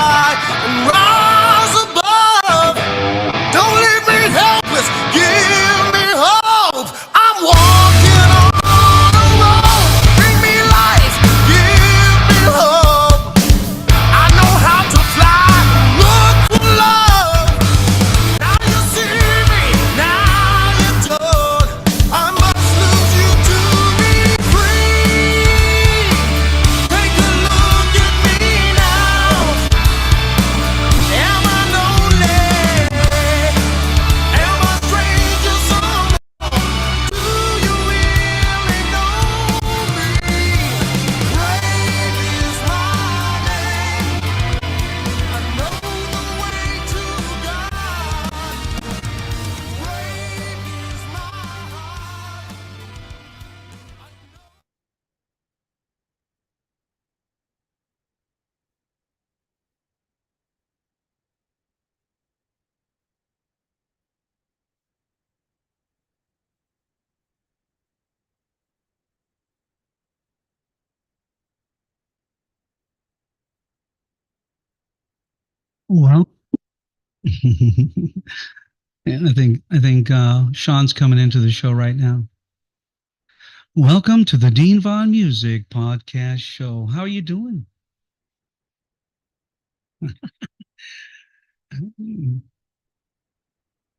high and rise above. Don't leave me helpless, give me hope. I'm walking on a road. Bring me life, give me hope. I know how to fly, look for love. Now you see me, now you're told. I must lose you to be free. Take a look at me now. Am I lonely? Am I stranger somehow? Do you really know me? Brave is my name. I know the way to God. Brave is my heart. Well, yeah, I think Sean's coming into the show right now. Welcome to the Dean Von Music Podcast Show. How are you doing?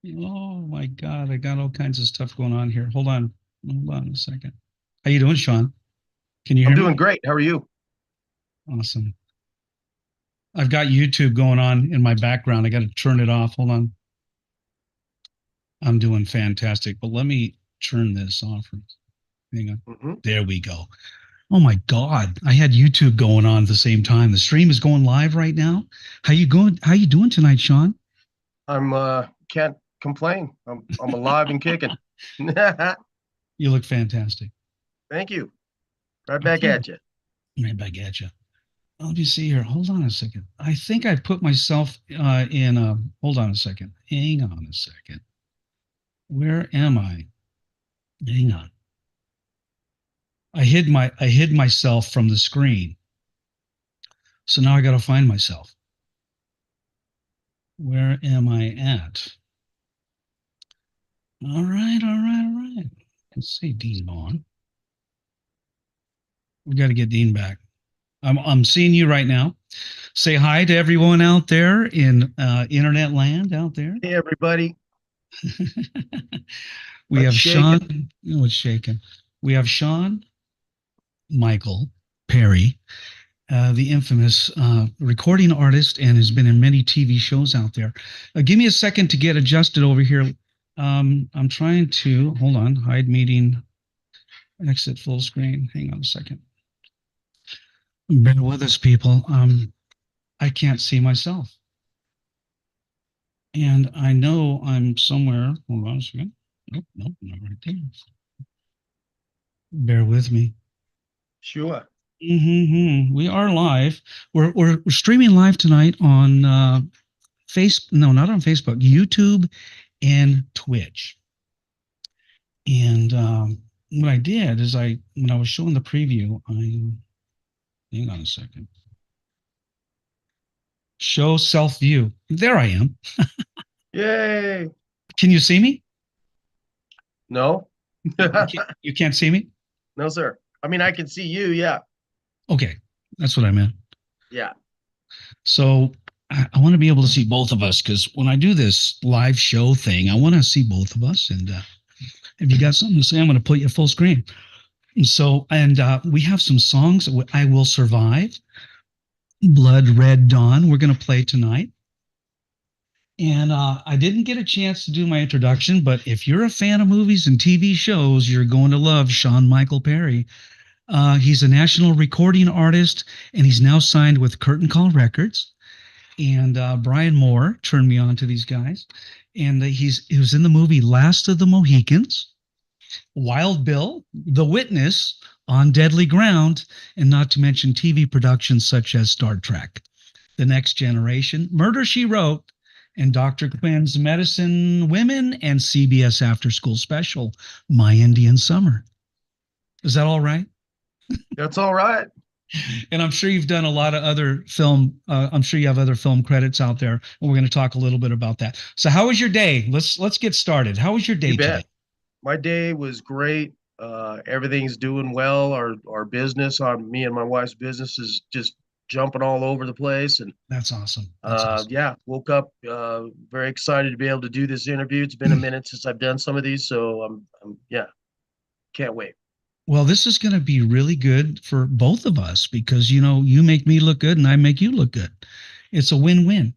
Oh my God, I got all kinds of stuff going on here. Hold on a second. How you doing, Sean? Can you hear I'm me? doing great. How are you? Awesome. I've got YouTube going on in my background. I got to turn it off. Hold on. I'm doing fantastic, but let me turn this off. Hang on. Mhm. There we go. Oh my God. I had YouTube going on at the same time. The stream is going live right now. How you going? How you doing tonight, Sean? I'm can't complain. I'm alive and kicking. Thank You look fantastic. you. Right back Okay. at you. Right back at you. Let me see here. Hold on a second. I think I put myself in a. Hold on a second. Hang on a second. Where am I? Hang on. I hid myself from the screen. So now I got to find myself. Where am I at? All right. Let's see, Dean Vaughn. We got to get Dean back. I'm seeing you right now. Say hi to everyone out there in internet land out there. Hey everybody. We What's have shaking? Shawn. What's shaking? We have Shawn Michael Perry, the infamous recording artist, and has been in many TV shows out there. Give me a second to get adjusted over here. I'm trying to hold on. Hide meeting. Exit full screen. Hang on a second. Bear with us, people. I can't see myself. And I know I'm somewhere. Hold on a second. Nope, not right there. Bear with me. Sure. We are live. We're streaming live tonight on not on Facebook, YouTube, and Twitch. And what I did is when I was showing the preview, hang on a second. Show self view. There I am. Yay. Can you see me? No. You can't see me? No, sir. I mean, I can see you. Yeah. Okay, that's what I meant. Yeah. So I want to be able to see both of us because when I do this live show thing, I want to see both of us. And if you got something to say, I'm going to put you full screen. And we have some songs. I Will Survive, Blood Red Dawn. We're going to play tonight. And I didn't get a chance to do my introduction, but if you're a fan of movies and TV shows, you're going to love Shawn Michael Perry. He's a national recording artist, and he's now signed with Curtain Call Records. And Brian Moore turned me on to these guys. And he was in the movie Last of the Mohicans, Wild Bill, The Witness, On Deadly Ground, and not to mention TV productions such as Star Trek, The Next Generation, Murder, She Wrote, and Dr. Quinn's Medicine Women, and CBS After School Special, My Indian Summer. Is that all right? That's all right. And I'm sure you've done a lot of other film. I'm sure you have other film credits out there, and we're going to talk a little bit about that. So, how was your day? Let's get started. How was your You day today? bet. My day was great. Everything's doing well. Our business, me and my wife's business is just jumping all over the place. And That's awesome. That's awesome. yeah, woke up very excited to be able to do this interview. It's been a minute since I've done some of these, so yeah, can't wait. Well, this is going to be really good for both of us because you make me look good and I make you look good. It's a win-win.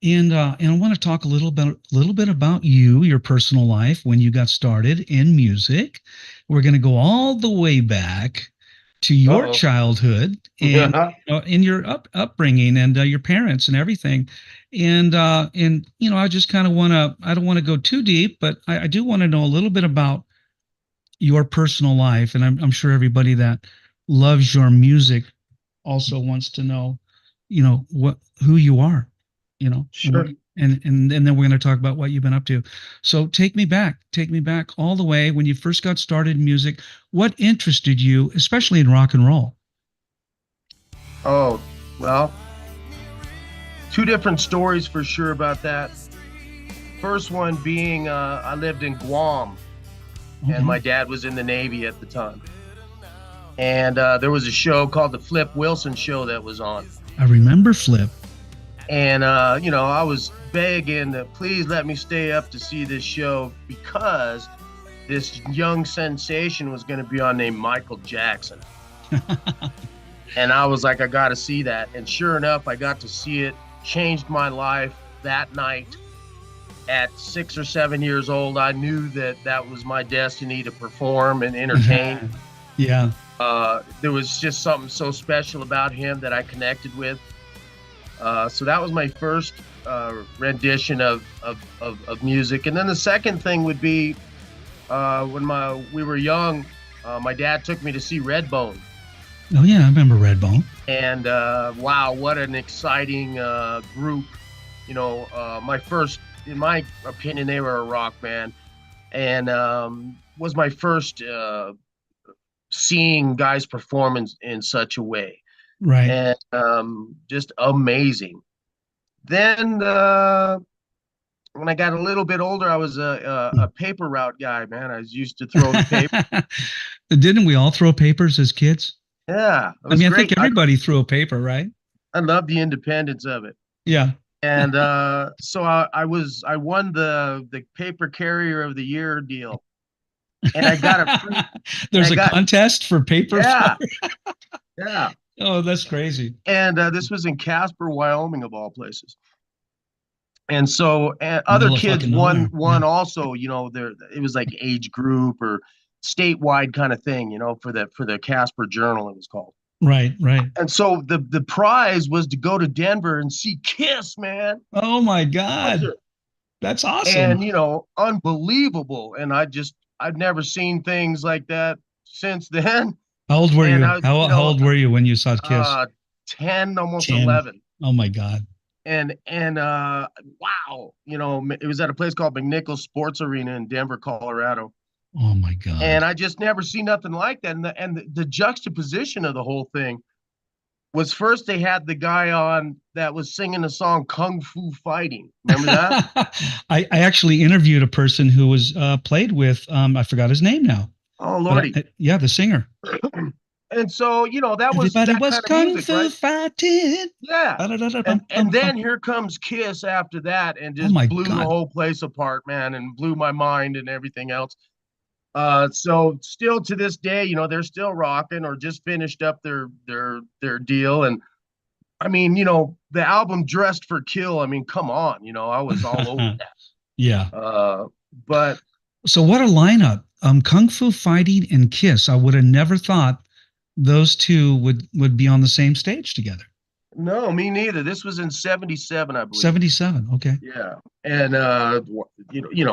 And I want to talk a little bit about you, your personal life, when you got started in music. We're going to go all the way back to your Uh-oh. childhood and Yeah. in your upbringing and your parents and everything. And I just kind of want to. I don't want to go too deep, but I do want to know a little bit about your personal life, and I'm sure everybody that loves your music also wants to know, who you are, Sure. and then we're going to talk about what you've been up to. So take me back all the way when you first got started in music. What interested you, especially in rock and roll? Oh, well, two different stories for sure about that. First one being I lived in Guam, Okay. and my dad was in the Navy at the time. And there was a show called the Flip Wilson Show that was on. I remember Flip. And, I was begging to please let me stay up to see this show because this young sensation was going to be on named Michael Jackson. And I was like, I got to see that. And sure enough, I got to see it. Changed my life that night. At 6 or 7 years old, I knew that was my destiny to perform and entertain. Yeah. There was just something so special about him that I connected with. So that was my first rendition of music. And then the second thing would be when we were young, my dad took me to see Redbone. Oh yeah, I remember Redbone. And wow, what an exciting group. In my opinion, they were a rock band. And was my first seeing guys perform in such a way. Right. And just amazing. Then when I got a little bit older, I was a paper route guy, man. I was used to throw the paper. Didn't we all throw papers as kids? Yeah, it I was mean, I great. think everybody threw a paper, right? I love the independence of it. Yeah. And so I won the paper carrier of the year deal, and I got a free. There's a contest for paper. Yeah, yeah. Oh, that's crazy. And this was in Casper, Wyoming, of all places. And so other Middle of kids fucking won nowhere. Yeah. also. It was like age group or statewide kind of thing. For the Casper Journal, it was called. Right. And so the prize was to go to Denver and see Kiss, man. Oh my God. That's awesome. And unbelievable. And I've never seen things like that since then. How old were And you? How old were you when you saw Kiss? 10, almost 10. 11. Oh my God. And wow, it was at a place called McNichols Sports Arena in Denver, Colorado. Oh my God. And I just never see nothing like that. And the juxtaposition of the whole thing was, first they had the guy on that was singing the song Kung Fu Fighting. Remember that? I actually interviewed a person who was played with, I forgot his name now. Oh, Lordy. Yeah, the singer. And so, that was Everybody that was kind of Kung music, Fu right? fighting. Yeah. And then here comes Kiss after that and just blew the whole place apart, man, and blew my mind and everything else. So still to this day, they're still rocking or just finished up their deal. And I mean, the album Dressed for Kill, I mean, come on, I was all over that. Yeah. But so what a lineup. Kung Fu Fighting and Kiss. I would have never thought those two would be on the same stage together. No, me neither. This was in 77, I believe. 77. Okay. Yeah. And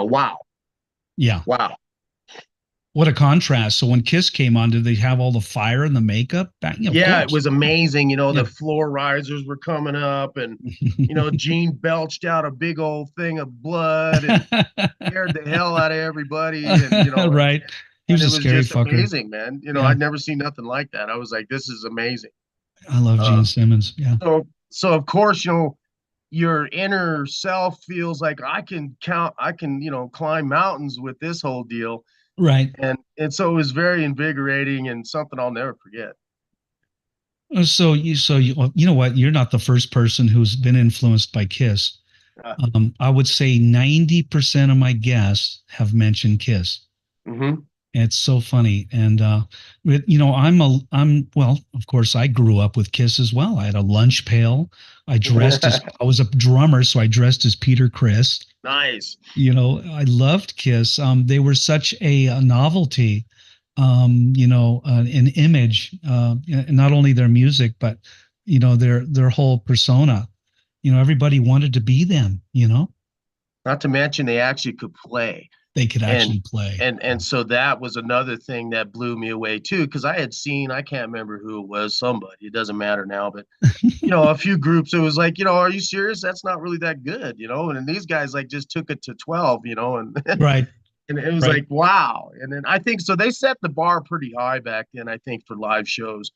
wow. Yeah. Wow. What a contrast. So when Kiss came on, did they have all the fire and the makeup? Yeah, it was amazing. The floor risers were coming up, and Gene belched out a big old thing of blood and scared the hell out of everybody. And right. He was a scary just fucker. Amazing, man. I'd never seen nothing like that. I was like, this is amazing. I love Uh, Gene Simmons. Yeah. so of course, your inner self feels like I can, climb mountains with this whole deal. Right. And so it was very invigorating and something I'll never forget. You know what? You're not the first person who's been influenced by Kiss. Uh, I would say 90% of my guests have mentioned Kiss. hmm It's so funny. And well, of course I grew up with Kiss as well. I had a lunch pail. I was a drummer, so I dressed as Peter Criss. Nice. I loved Kiss. They were such a novelty, an image, not only their music, but their whole persona. Everybody wanted to be them. Not to mention they actually could play. They could And actually play. and so that was another thing that blew me away too, because I had seen, I can't remember who it was, somebody, it doesn't matter now, but a few groups, it was like, are you serious? That's not really that good. And then these guys like just took it to 12, and Right, and it was right. like, wow. And then I think so they set the bar pretty high back then, I think, for live shows.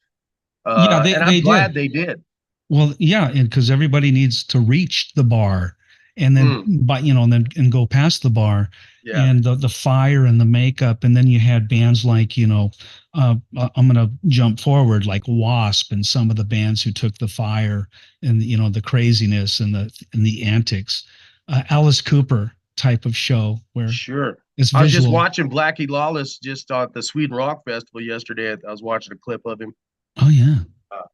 Yeah, And I'm they glad did. they did. Well, yeah, and because everybody needs to reach the bar, and then, Mm, but and go past the bar, yeah, and the fire and the makeup, and then you had bands like I'm gonna jump forward, like Wasp, and some of the bands who took the fire and the craziness and the antics, Alice Cooper type of show where sure. it's I was just visual. watching Blackie Lawless just at the Sweden Rock Festival yesterday. I was watching a clip of him. Oh yeah,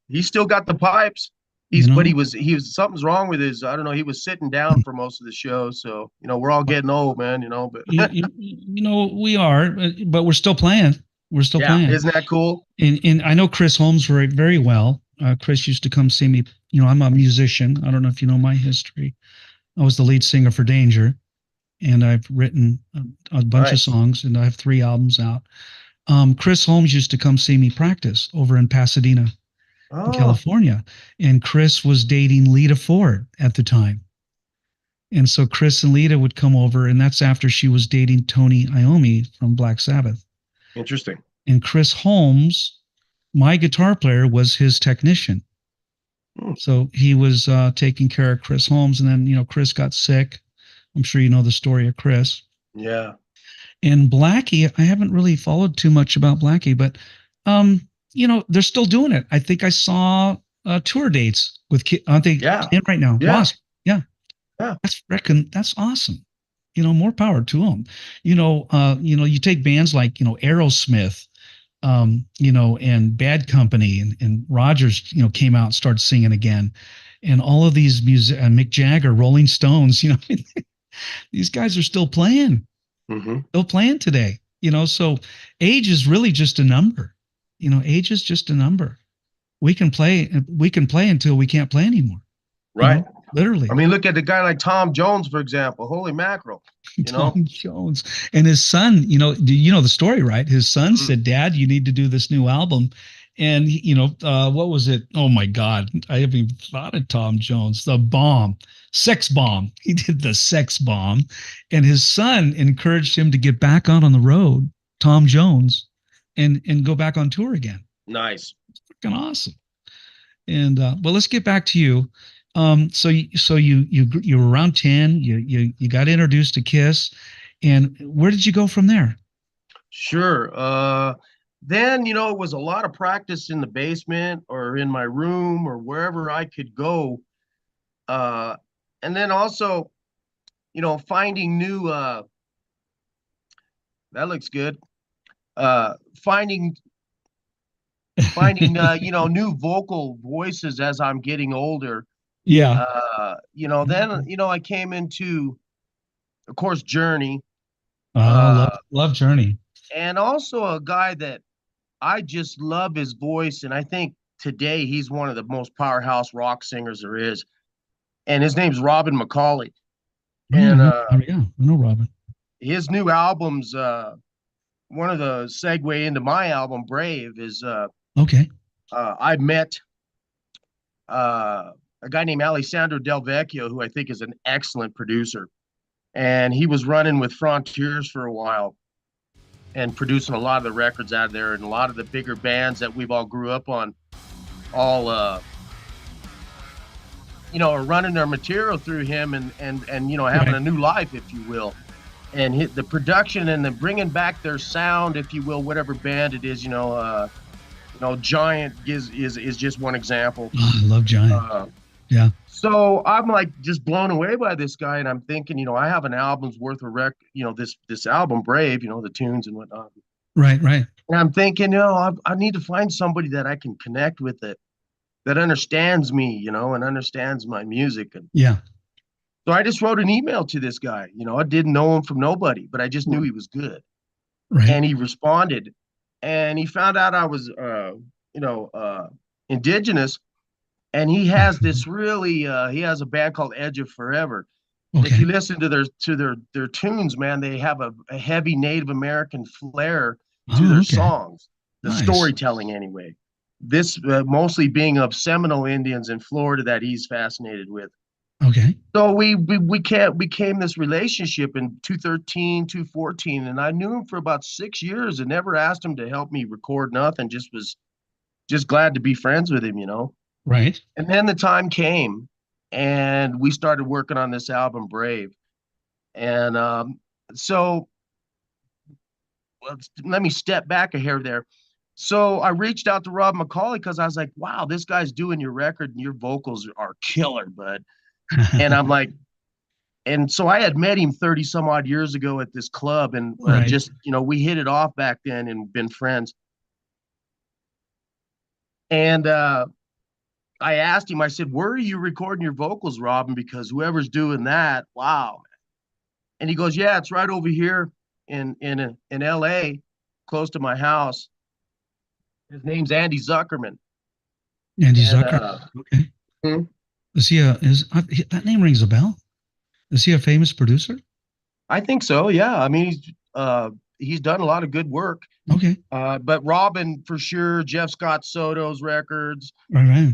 He's still got the pipes. you But he know. was something's wrong with his. I don't know. He was sitting down for most of the show, so we're all getting old, man. But We are, but we're still playing. We're still yeah, playing. isn't that cool? And I know Chris Holmes very, very well. Chris used to come see me. I'm a musician. I don't know if you know my history. I was the lead singer for Danger, and I've written a bunch of Nice. songs, and I have 3 albums out. Chris Holmes used to come see me practice over in Pasadena, in Oh, California, and Chris was dating Lita Ford at the time. And so Chris and Lita would come over, and that's after she was dating Tony Iommi from Black Sabbath. interesting. And Chris Holmes, my guitar player, was his technician. Hmm. So he was taking care of Chris Holmes, and then Chris got sick. I'm sure you know the story of Chris. Yeah. And Blackie, I haven't really followed too much about Blackie, but they're still doing it. I think I saw tour dates with aren't they Yeah. in right now? Yeah. Wasp, yeah, Yeah. that's awesome. More power to them. You take bands like Aerosmith, and Bad Company, and Rogers, came out and started singing again, and all of these music, Mick Jagger, Rolling Stones, these guys are Hmm. still playing today. So age is really just a number. Age is just a number. We can play until we can't play anymore. Right. I Literally. mean, look at the guy like Tom Jones, for example. Holy mackerel. You know. Tom Jones and his son, the story, right? His son Mhm. said, "Dad, you need to do this new album." And what was it? Oh my God, I haven't even thought of Tom Jones. The bomb, sex bomb. He did the sex bomb, and his son encouraged him to get back out on the road. Tom Jones, and go back on tour again. Nice. Freaking awesome. And well, let's get back to you. So you were around 10. You got introduced to Kiss, and where did you go from there? Sure. Then, it was a lot of practice in the basement or in my room or wherever I could go. Uh, and then also, finding new, that looks good. Finding, new vocal voices as I'm getting older. Yeah. Then, I came into, of course, Journey, Oh, uh, love Journey. and also a guy that I just love his voice, and I think today he's one of the most powerhouse rock singers there is. And his name's Robin McCauley. Oh yeah, And I know Robin. his new albums, one of the segue into my album Brave is Okay. I met a guy named Alessandro Del Vecchio, who I think is an excellent producer, and he was running with Frontiers for a while and producing a lot of the records out there and a lot of the bigger bands that we've all grew up on. all are running their material through him and having Right. a new life, if you will. And the production and the bringing back their sound, if you will, whatever band it is, Giant is just one example. Oh, I love Giant. Yeah. So I'm like just blown away by this guy, and I'm thinking, I have an album's worth of this album, Brave, the tunes and whatnot. Right. Right. And I'm thinking, I need to find somebody that I can connect with that understands me, and understands my music. And Yeah. so I just wrote an email to this guy. I didn't know him from nobody, but I just knew he was good. Right. And he responded, and he found out I was, indigenous. And he has this really, he has a band called Edge of Forever. Okay. If you listen to their tunes, man, they have a heavy Native American flair to their songs, the storytelling anyway. This mostly being of Seminole Indians in Florida that he's fascinated with. Okay. So we became this relationship in 2013, 2014, and I knew him for about 6 years and never asked him to help me record nothing. Just was glad to be friends with him, Right. And then the time came, and we started working on this album, Brave. And so let me step back a hair there. So I reached out to Rob McCauley because I was like, wow, this guy's doing your record and your vocals are killer, bud. And I'm like, and so I had met him 30 some odd years ago at this club, and just, we hit it off back then and been friends. And I asked him, I said, where are you recording your vocals, Robin? Because whoever's doing that, wow. And he goes, yeah, it's right over here in LA, close to my house. His name's Andy Zuckerman. Andy Zucker. Okay. Is he that name rings a bell? Is he a famous producer? I think so. Yeah. I mean, he's done a lot of good work. Okay. But Robin for sure, Jeff Scott Soto's records. Right.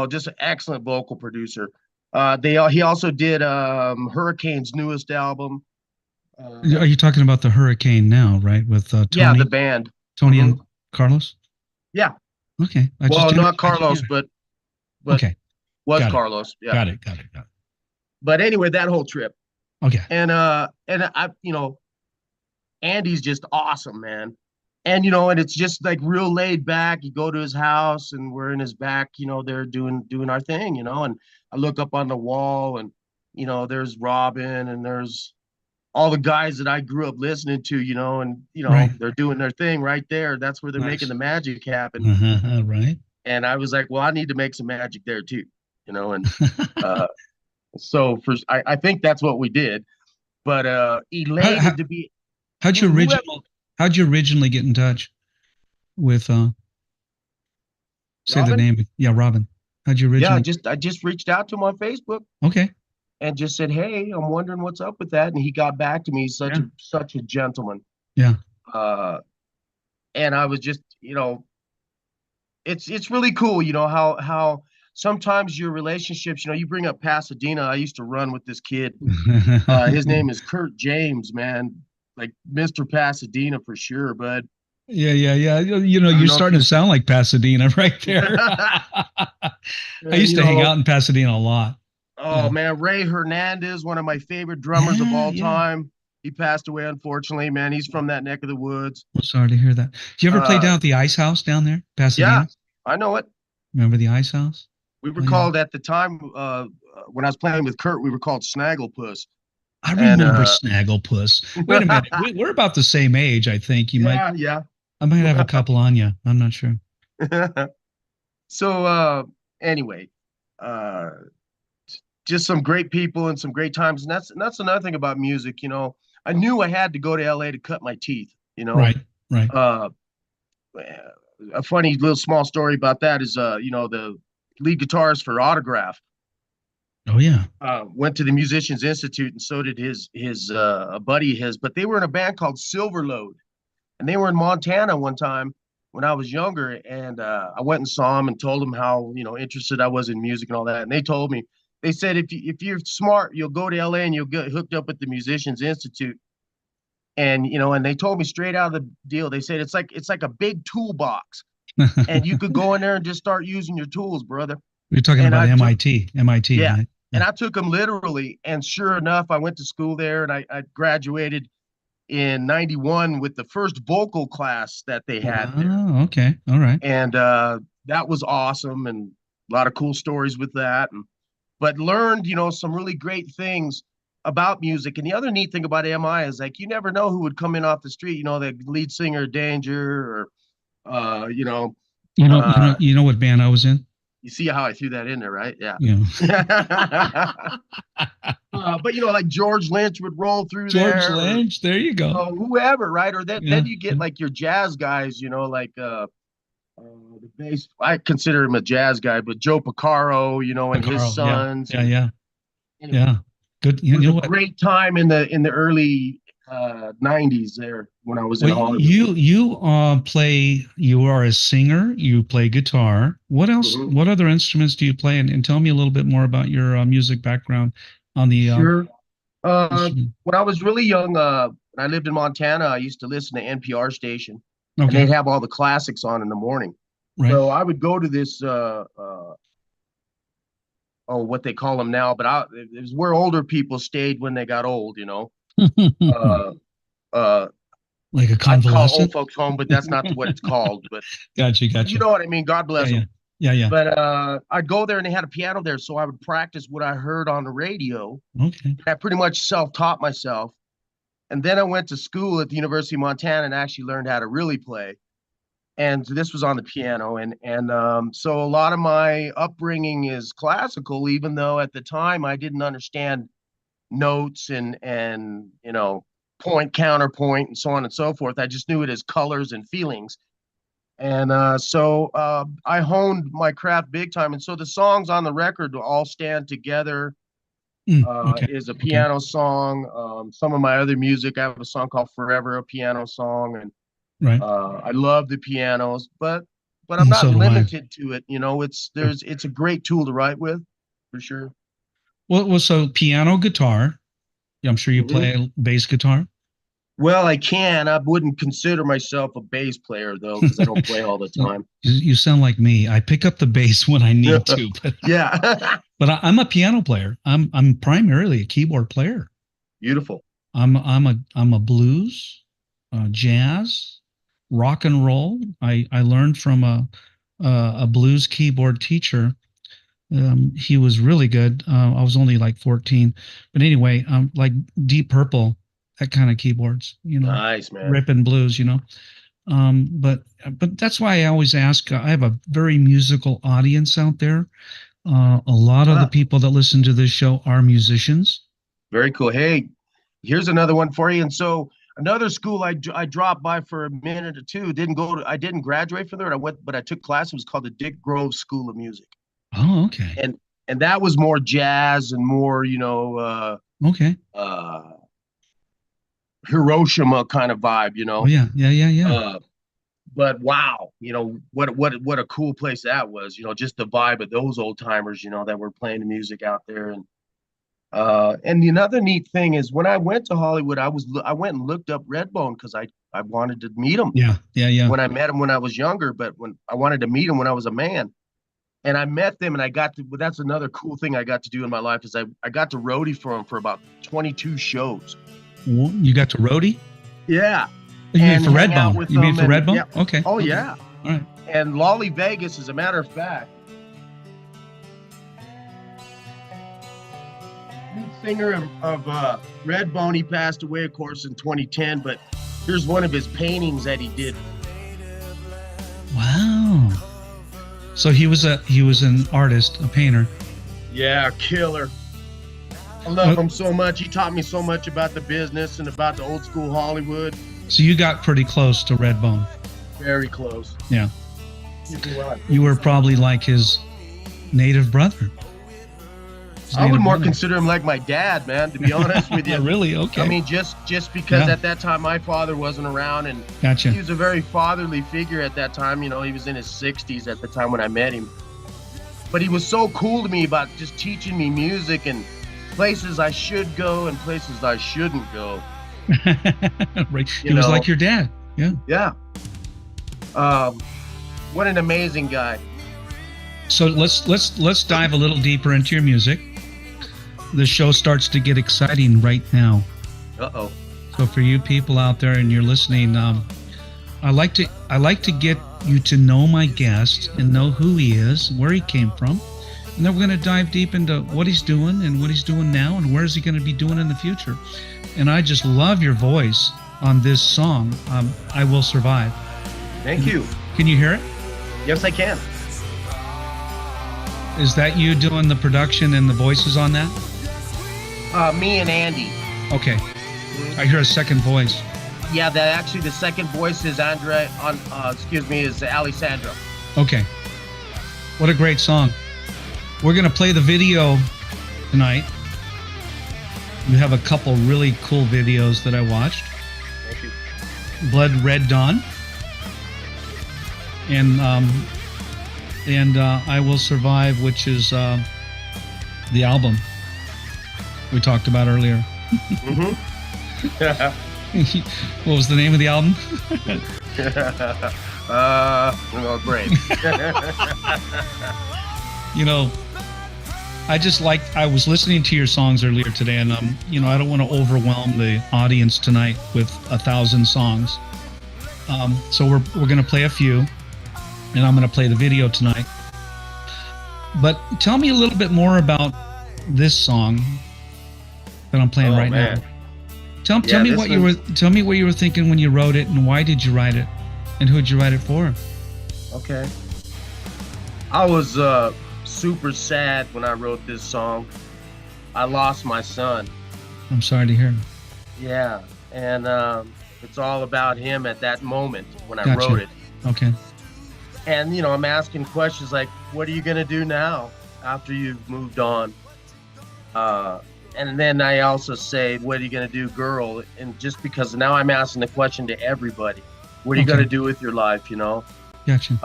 Just an excellent vocal producer. He also did Hurricane's newest album. Are you talking about the Hurricane now, right? With Tony? Yeah, the band. Tony and Carlos? Yeah. Okay. Not Carlos, but okay. Was Carlos. Yeah. Got it. But anyway, that whole trip. Okay. And I, Andy's just awesome, man. And and it's just like real laid back. You go to his house and we're in his back, they're doing our thing, and I look up on the wall and there's Robin and there's all the guys that I grew up listening to, and they're doing their thing right there. That's where they're making the magic happen. Right. And I was like, well, I need to make some magic there too, and so I think that's what we did. But elated to be. How'd you originally get in touch with say Robin? the name? Yeah, Robin. How'd you originally? Yeah, I just reached out to him on Facebook. Okay. And just said, hey, I'm wondering what's up with that. And he got back to me. He's such a gentleman. Yeah. And I was just, it's really cool, how sometimes your relationships, you bring up Pasadena. I used to run with this kid. His name is Kurt James, man. Like Mr. Pasadena for sure, bud. Yeah. You're starting to sound like Pasadena right there. I used to hang out in Pasadena a lot. Oh, man. Ray Hernandez, one of my favorite drummers of all time. He passed away, unfortunately, man. He's from that neck of the woods. I'm sorry to hear that. Do you ever play down at the Ice House down there, Pasadena? Yeah, I know it. Remember the Ice House? We were called at the time, when I was playing with Kurt, we were called Snagglepuss. I remember Snagglepuss. Wait a minute. We're about the same age, I think. Yeah. I might have a couple on you. I'm not sure. So, anyway, just some great people and some great times. And that's another thing about music. I knew I had to go to LA to cut my teeth, Right. A funny little small story about that is, the lead guitarist for Autograph. Oh yeah. Went to the Musicians Institute, and so did his a buddy of his, but they were in a band called Silverload, and they were in Montana one time when I was younger, and I went and saw them and told them how interested I was in music and all that, and they told me, they said if you're smart, you'll go to LA and you'll get hooked up at the Musicians Institute, and and they told me straight out of the deal, they said it's like a big toolbox. and you could go in there and just start using your tools, brother. You're talking And about I took, MIT, yeah, right? and Yeah. I took them literally. And sure enough, I went to school there, and I graduated in '91 with the first vocal class that they had there, Oh, okay. All right. and that was awesome, and a lot of cool stories with that. And but learned, some really great things about music. And the other neat thing about MI is like you never know who would come in off the street. The lead singer Danger, or uh, you know, uh, You know what band I was in? you see how I threw that in there, right? Yeah. You know, But like George Lynch would roll through George there, or Lynch. There you go. whoever, right? Or Yeah. then you get like your jazz guys, like the bass. I consider him a jazz guy, but Joe Porcaro, and his Carl. Yeah. sons. Yeah. Yeah. Anyway, Yeah. Good. it was You know a what? great time in the early '90s there when I was in Well, Hollywood. you are a singer, you play guitar. What else? Mhm. What other instruments do you play? And tell me a little bit more about your music background on the Sure. instrument. When I was really young, when I lived in Montana, I used to listen to NPR station, and Okay. they'd have all the classics on in the morning. Right. So I would go to this, what they call them now, but it was where older people stayed when they got old, Uh, uh, Like a I'd call old convalescent? folks home, but that's not what it's called. But Gotcha. you know what I mean. God Yeah. bless Yeah. them. Yeah. Yeah. But I'd go there, and they had a piano there, so I would practice what I heard on the radio. Okay. I pretty much self-taught myself. And then I went to school at the University of Montana and actually learned how to really play. And this was on the piano. And so a lot of my upbringing is classical, even though at the time I didn't understand notes and point, counterpoint, and so on and so forth. I just knew it as colors and feelings. And so I honed my craft big time. And so the songs on the record all stand together. Okay. Is a Okay. piano song. Some of my other music, I have a song called Forever, a piano song. And Right. I love the pianos, but I'm not So do I. limited to it. It's a great tool to write with, for sure. Well, so piano, guitar. Yeah, I'm sure you Mhm. play bass guitar. Well, I can. I wouldn't consider myself a bass player though, because I don't play all the time. You sound like me. I pick up the bass when I need to, but Yeah. but I'm a piano player. I'm primarily a keyboard player. Beautiful. I'm a blues, jazz, rock and roll. I learned from a blues keyboard teacher. He was really good. I was only like 14, but anyway, like Deep Purple, that kind of keyboards, Nice, man. ripping blues, but that's why I always ask. I have a very musical audience out there. A lot of the people that listen to this show are musicians. Very cool. Hey, here's another one for you. And so another school I dropped by for a minute or two. I didn't graduate from there. But I took class. It was called the Dick Grove School of Music. Oh, okay. And that was more jazz and more, Okay. Hiroshima kind of vibe, Oh yeah, yeah. But wow, what a cool place that was. Just the vibe of those old timers, that were playing the music out there. And the another neat thing is when I went to Hollywood, I went and looked up Redbone because I wanted to meet him. Yeah. When I met him when I was younger, but when I wanted to meet him when I was a man. And I met them, and that's another cool thing I got to do in my life is I got to roadie for him for about 22 shows. You got to roadie? Yeah. You mean for Redbone? You mean for Redbone? Yeah. Okay. Oh, yeah. All right. And Lolly Vegas, as a matter of fact, lead singer of Redbone, he passed away, of course, in 2010, but here's one of his paintings that he did. Wow. So he was an artist, a painter. Yeah, killer. I love him so much. He taught me so much about the business and about the old school Hollywood. So you got pretty close to Redbone. Very close. Yeah. You were probably like his native brother. I would more consider him like my dad, man, to be honest with you. Really? Okay. I mean, just because at that time my father wasn't around, and Gotcha. he was a very fatherly figure at that time. He was in his 60s at the time when I met him. But he was so cool to me about just teaching me music and places I should go and places I shouldn't go. Right. He was like your dad. Yeah. Yeah. What an amazing guy. So let's dive a little deeper into your music. The show starts to get exciting right now. Uh-oh. So for you people out there and you're listening, I like to get you to know my guest and know who he is, where he came from, and then we're going to dive deep into what he's doing and what he's doing now and where is he going to be doing in the future. And I just love your voice on this song, I Will Survive. Thank you. Can you hear it? Yes, I can. Is that you doing the production and the voices on that? Me and Andy. Okay. I hear a second voice. Yeah, the second voice is is Alessandro. Okay. What a great song. We're going to play the video tonight. You have a couple really cool videos that I watched. Thank you. Blood Red Dawn. And I Will Survive, which is the album we talked about earlier. Mm-hmm. What was the name of the album? Brave. You know, I was listening to your songs earlier today, and I don't want to overwhelm the audience tonight with 1,000 songs. So we're going to play a few, and I'm going to play the video tonight. But tell me a little bit more about this song that I'm playing now. Tell me what you were thinking when you wrote it, and why did you write it, and who did you write it for? Okay. I was super sad when I wrote this song. I lost my son. I'm sorry to hear. Yeah, and it's all about him at that moment when I Gotcha. wrote it. Okay. And I'm asking questions like, what are you gonna do now after you've moved on? And then I also say, what are you gonna do, girl? And just because now I'm asking the question to everybody, what are you gonna do with your life? Gotcha.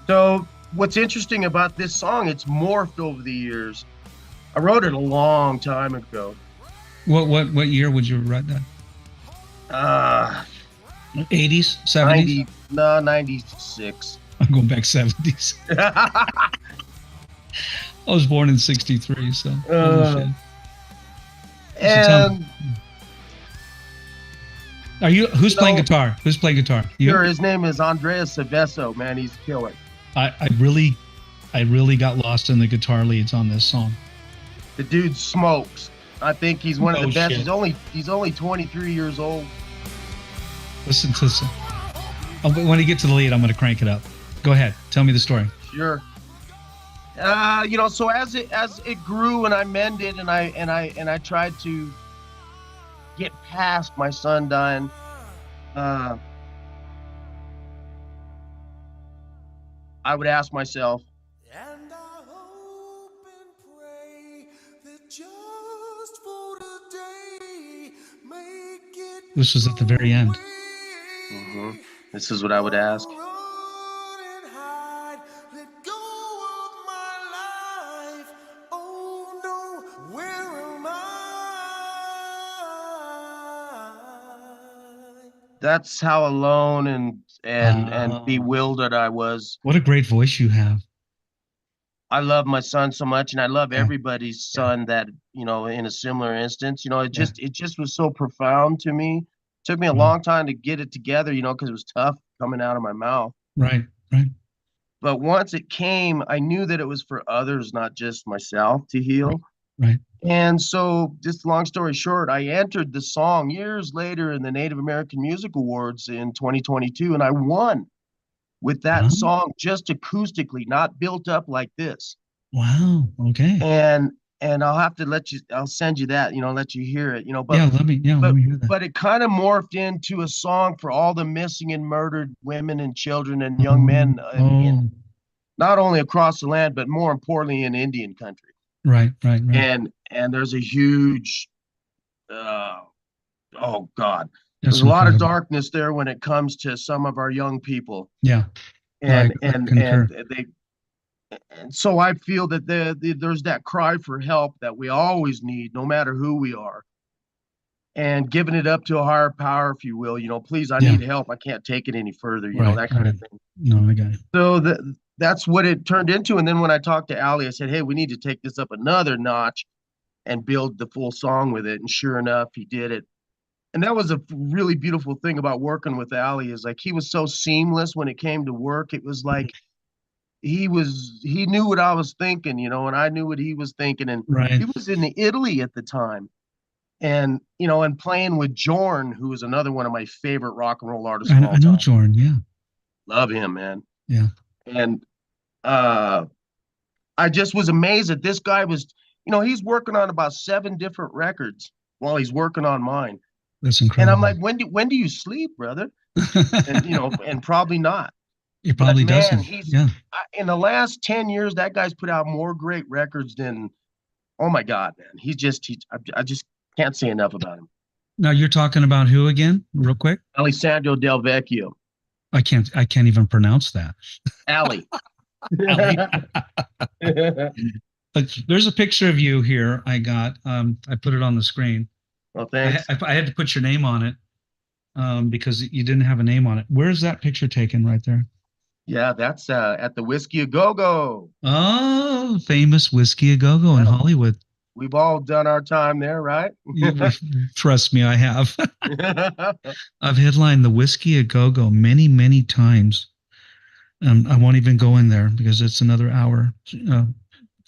So what's interesting about this song, it's morphed over the years. I wrote it a long time ago. What year would you write that? 80s, 70s? 96. I'm going back 70s. I was born in 63, so. And who's playing guitar? Who's playing guitar? You? Sure, his name is Andreas Saveso, man, he's killer. I really got lost in the guitar leads on this song. The dude smokes. I think he's one of the best. Shit. He's only 23 years old. Listen to this. When you get to the lead, I'm going to crank it up. Go ahead. Tell me the story. Sure. So as it grew and I mended and I tried to get past my son dying, I would ask myself, And I hope and pray that just for today, make it This was at the very end. this is what I would ask. run and hide, let go of my life. Oh no, where am I? That's how alone and bewildered I was. What a great voice you have. I love my son so much, and I love everybody's son that in a similar instance. It just was so profound to me. It took me a long time to get it together, because it was tough coming out of my mouth. Right. But once it came, I knew that it was for others, not just myself, to heal. Right. And so, just long story short, I entered the song years later in the Native American Music Awards in 2022, and I won with that song, just acoustically, not built up like this. Wow. Okay. And I'll have to I'll send you that, let you hear it, but Let me hear that. But it kind of morphed into a song for all the missing and murdered women and children and young men, not only across the land, but more importantly in Indian country. Right. And there's a huge, oh God, That's there's a lot of incredible. darkness there when it comes to some of our young people. Yeah. And I concur. and so I feel that there's that cry for help that we always need, no matter who we are. and giving it up to a higher power, if you will. Please, I Yeah. need help. I can't take it any further. Right. That kind Right. of thing. No, I got it. So that's what it turned into. And then when I talked to Ali, I said, "Hey, we need to take this up another notch and build the full song with it." And sure enough, he did it. And that was a really beautiful thing about working with Ali, is like he was so seamless when it came to work. It was like he knew what I was thinking, and I knew what he was thinking. And Right. he was in Italy at the time. And and playing with Jorn, who is another one of my favorite rock and roll artists of all I know time. Jordan. Yeah. Love him, man. Yeah. And I just was amazed that this guy was, he's working on about 7 different records while he's working on mine. That's And incredible. I'm like, when do you sleep, brother? And and probably not. It probably But man, doesn't. Yeah. In the last 10 years, that guy's put out more great records than, oh my God, man. I just can't say enough about him. Now you're talking about who again, real quick? Alessandro Del Vecchio. I can't even pronounce that. Ali. But there's a picture of you here. I got. I put it on the screen. Well, thanks. I had to put your name on it because you didn't have a name on it. Where's that picture taken right there? Yeah, that's at the Whiskey A Go Go. Oh, famous Whiskey A Go Go in Hollywood. We've all done our time there, right? Trust me, I have. I've headlined the Whiskey A Go Go many, many times. I won't even go in there because it's another hour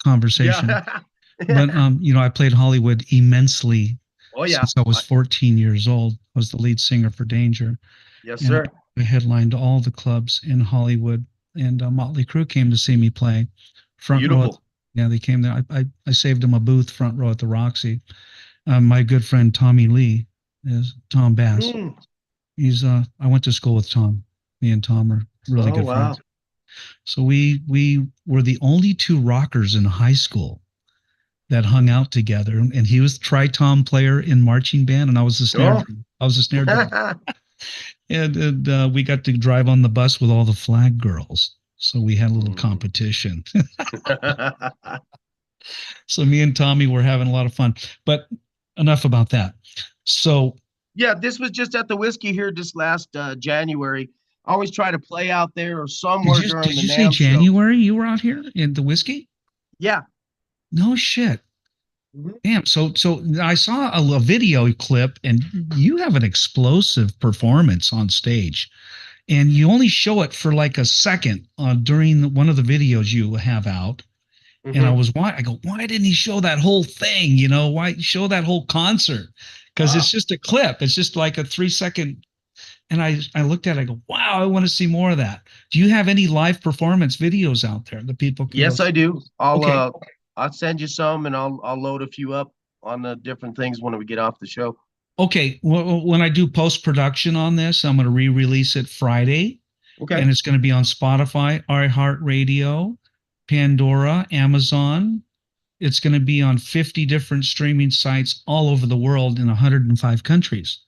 conversation. Yeah. But I played Hollywood immensely since I was 14 years old. I was the lead singer for Danger. Yes, sir. I headlined all the clubs in Hollywood, and Motley Crue came to see me play. Front row. Yeah, they came there. I saved them a booth front row at the Roxy. My good friend Tommy Lee is Tom Bass. He's I went to school with Tom. Me and Tom are really good friends. So we were the only 2 rockers in high school that hung out together. And he was tri-tom player in marching band, and I was the snare. I was the snare drum. And we got to drive on the bus with all the flag girls. So we had a little competition. So me and Tommy were having a lot of fun. But enough about that. So yeah, this was just at the Whiskey here this last January. I always try to play out there or somewhere during the NAMM show. Did you say January you were out here in the Whiskey? Yeah. No shit. Damn. So I saw a video clip, and you have an explosive performance on stage, and you only show it for like a second during one of the videos you have out. And I go, why didn't he show that whole thing? Why show that whole concert? Because it's just a clip. It's just like a 3-second. And I looked at it, I go, wow, I want to see more of that. Do you have any live performance videos out there that people can Yes, I do. I'll send you some, and I'll load a few up on the different things when we get off the show. Okay. Well, when I do post-production on this, I'm going to re-release it Friday. Okay. And it's going to be on Spotify, iHeartRadio, Pandora, Amazon. It's going to be on 50 different streaming sites all over the world in 105 countries.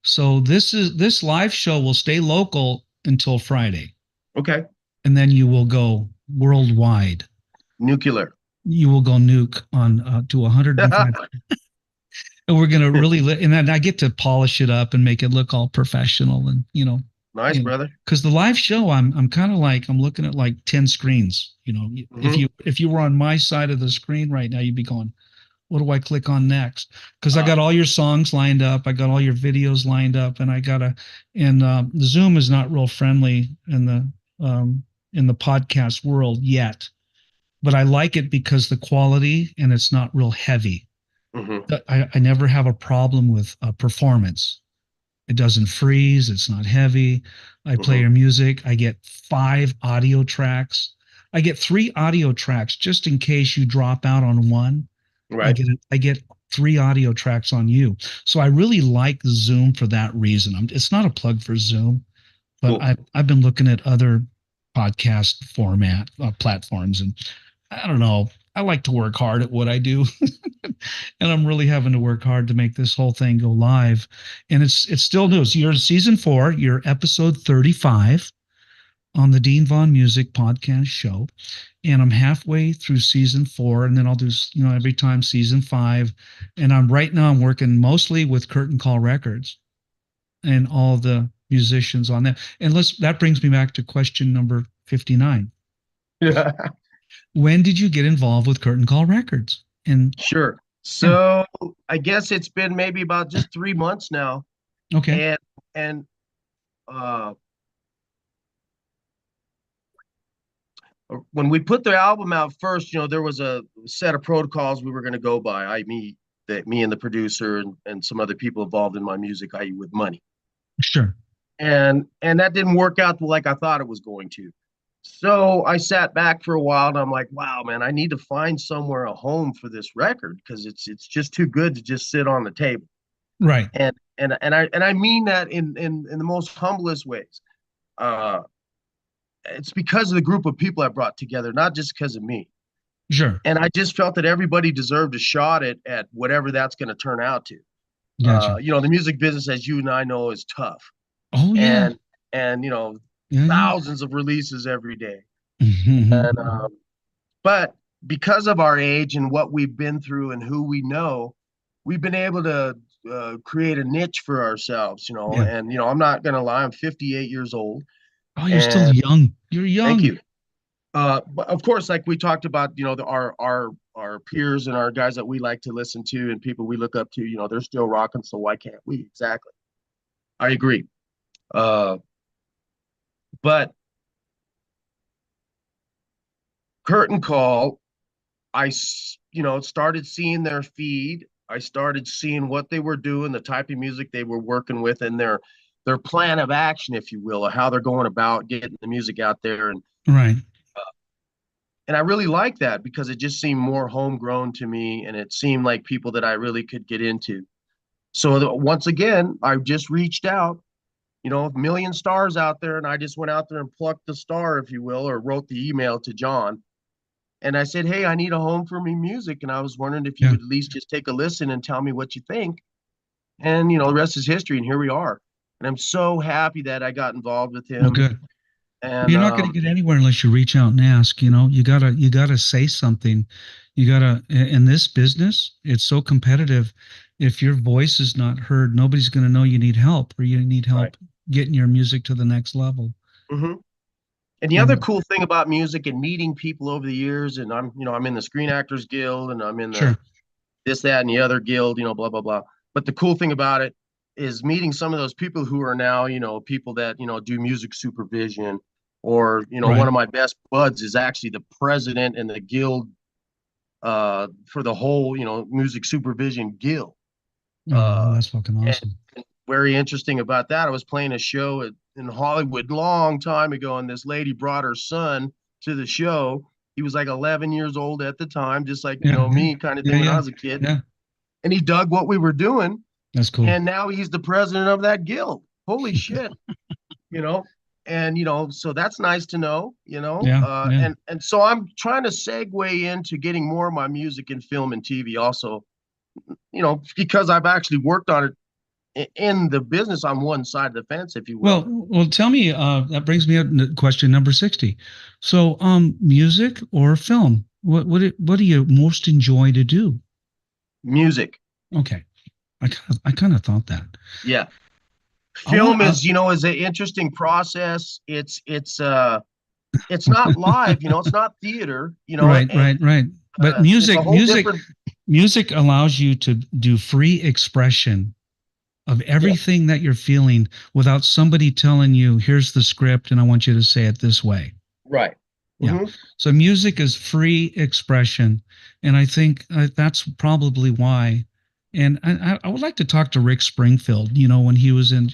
So this live show will stay local until Friday. Okay. And then you will go worldwide. Nuclear. You will go nuke on to 105. And we're going to really and then I get to polish it up and make it look all professional and Nice, brother. Because the live show, I'm kind of like, I'm looking at like 10 screens. If you were on my side of the screen right now, you'd be going, what do I click on next? Because I got all your songs lined up. I got all your videos lined up, and the Zoom is not real friendly in the podcast world yet, but I like it because the quality, and it's not real heavy. I never have a problem with performance. It doesn't freeze. It's not heavy. I play your music. I get 5 audio tracks. I get 3 audio tracks just in case you drop out on one. Right. I get 3 audio tracks on you. So I really like Zoom for that reason. It's not a plug for Zoom, but cool. I've been looking at other podcast format platforms, and I don't know. I like to work hard at what I do, and I'm really having to work hard to make this whole thing go live. And it's still new. So you're season 4, you're episode 35. on the Dean Vaughn Music podcast show, and I'm halfway through season 4, and then I'll do, every time season 5. And I'm working mostly with Curtain Call Records and all the musicians on that. And that brings me back to question number 59. Yeah. When did you get involved with Curtain Call Records? And Sure. So I guess it's been maybe about just 3 months now. okay, And when we put the album out first, there was a set of protocols we were going to go by. Me and the producer and some other people involved in my music, i.e. with money. sure. And that didn't work out like I thought it was going to. So I sat back for a while and I'm like, wow, man, I need to find somewhere a home for this record because it's just too good to just sit on the table. Right. And I mean that in the most humblest ways. It's because of the group of people I brought together, not just because of me. Sure. And I just felt that everybody deserved a shot at whatever that's going to turn out to. Gotcha. The music business, as you and I know, is tough. Oh yeah. And Yeah. thousands of releases every day. Mm-hmm. And but because of our age and what we've been through and who we know, we've been able to create a niche for ourselves. Yeah. And I'm not gonna lie, I'm 58 years old. Oh, you're still young. You're young. Thank you. But of course, like we talked about, our peers and our guys that we like to listen to and people we look up to, they're still rocking. So why can't we? Exactly. I agree. But Curtain Call, I started seeing their feed. I started seeing what they were doing, the type of music they were working with, and their plan of action, if you will, or how they're going about getting the music out there. And right. And I really like that because it just seemed more homegrown to me, and it seemed like people that I really could get into. So once again, I just reached out, a million stars out there, and I just went out there and plucked the star, if you will, or wrote the email to John. And I said, hey, I need a home for me music. And I was wondering if you would at least just take a listen and tell me what you think. And, the rest is history. And here we are. And I'm so happy that I got involved with him. Well, good. And you're not going to get anywhere unless you reach out and ask. You gotta say something. You gotta, in this business, it's so competitive. If your voice is not heard, nobody's going to know you need help, or you need help getting your music to the next level. Mm-hmm. And the other cool thing about music and meeting people over the years, and I'm in the Screen Actors Guild, and I'm in the this, that, and the other guild, blah, blah, blah. But the cool thing about it is meeting some of those people who are now, people that, do music supervision, or, one of my best buds is actually the president and the guild for the whole, music supervision guild. That's fucking awesome. And very interesting about that, I was playing a show in Hollywood long time ago, and this lady brought her son to the show. He was like 11 years old at the time, just like me, kind of thing when I was a kid. Yeah. And he dug what we were doing. That's cool. And now he's the president of that guild. Holy shit. And so that's nice to know. And so I'm trying to segue into getting more of my music in film and TV also, because I've actually worked on it in the business on one side of the fence, if you will. Well, tell me, that brings me up to question number 60. So, music or film? What do you most enjoy to do? Music. Okay. I kind of thought that. Yeah. Film is an interesting process. It's not live, it's not theater, Right. But music allows you to do free expression of everything that you're feeling without somebody telling you, here's the script and I want you to say it this way. Right. Yeah. Mm-hmm. So music is free expression. And I think that's probably why. And I would like to talk to Rick Springfield, when he was in,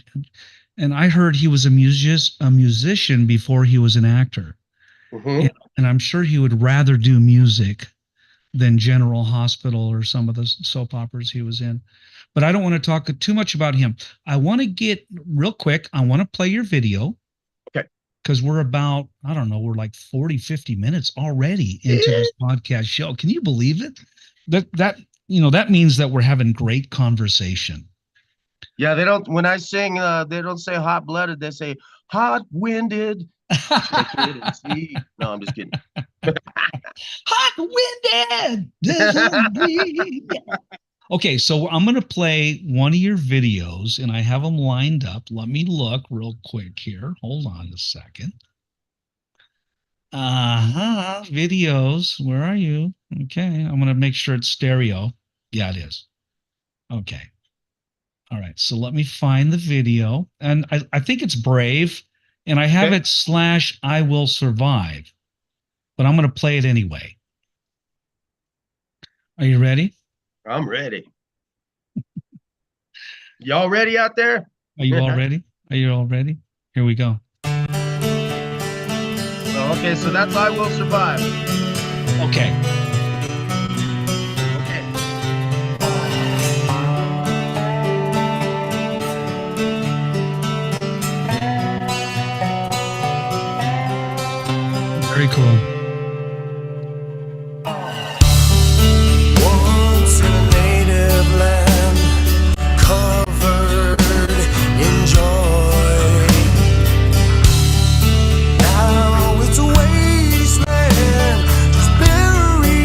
and I heard he was a musician before he was an actor. Mm-hmm. And I'm sure he would rather do music than General Hospital or some of the soap operas he was in. But I don't want to talk too much about him. I want to get real quick. I want to play your video. Okay. Because we're about, I don't know, we're like 40, 50 minutes already into this podcast show. Can you believe it? That means that we're having great conversation. Yeah, they don't, when I sing, they don't say hot blooded, they say hot winded Check it and see. No, I'm just kidding. Hot winded doesn't bleed. Okay, so I'm going to play one of your videos, and I have them lined up. Let me look real quick here. Hold on a second. Videos. Where are you? Okay, I'm going to make sure it's stereo. Yeah, it is. Okay. All right, so let me find the video. And I think it's Brave, and I have Okay. it / I Will Survive, but I'm going to play it anyway. Are you ready? I'm ready. Y'all ready out there? Are you all ready? Are you all ready? Here we go. Okay, so that's I Will Survive. Okay. Okay. Very cool. Once in a native land, covered in joy. Now it's a wasteland, just buried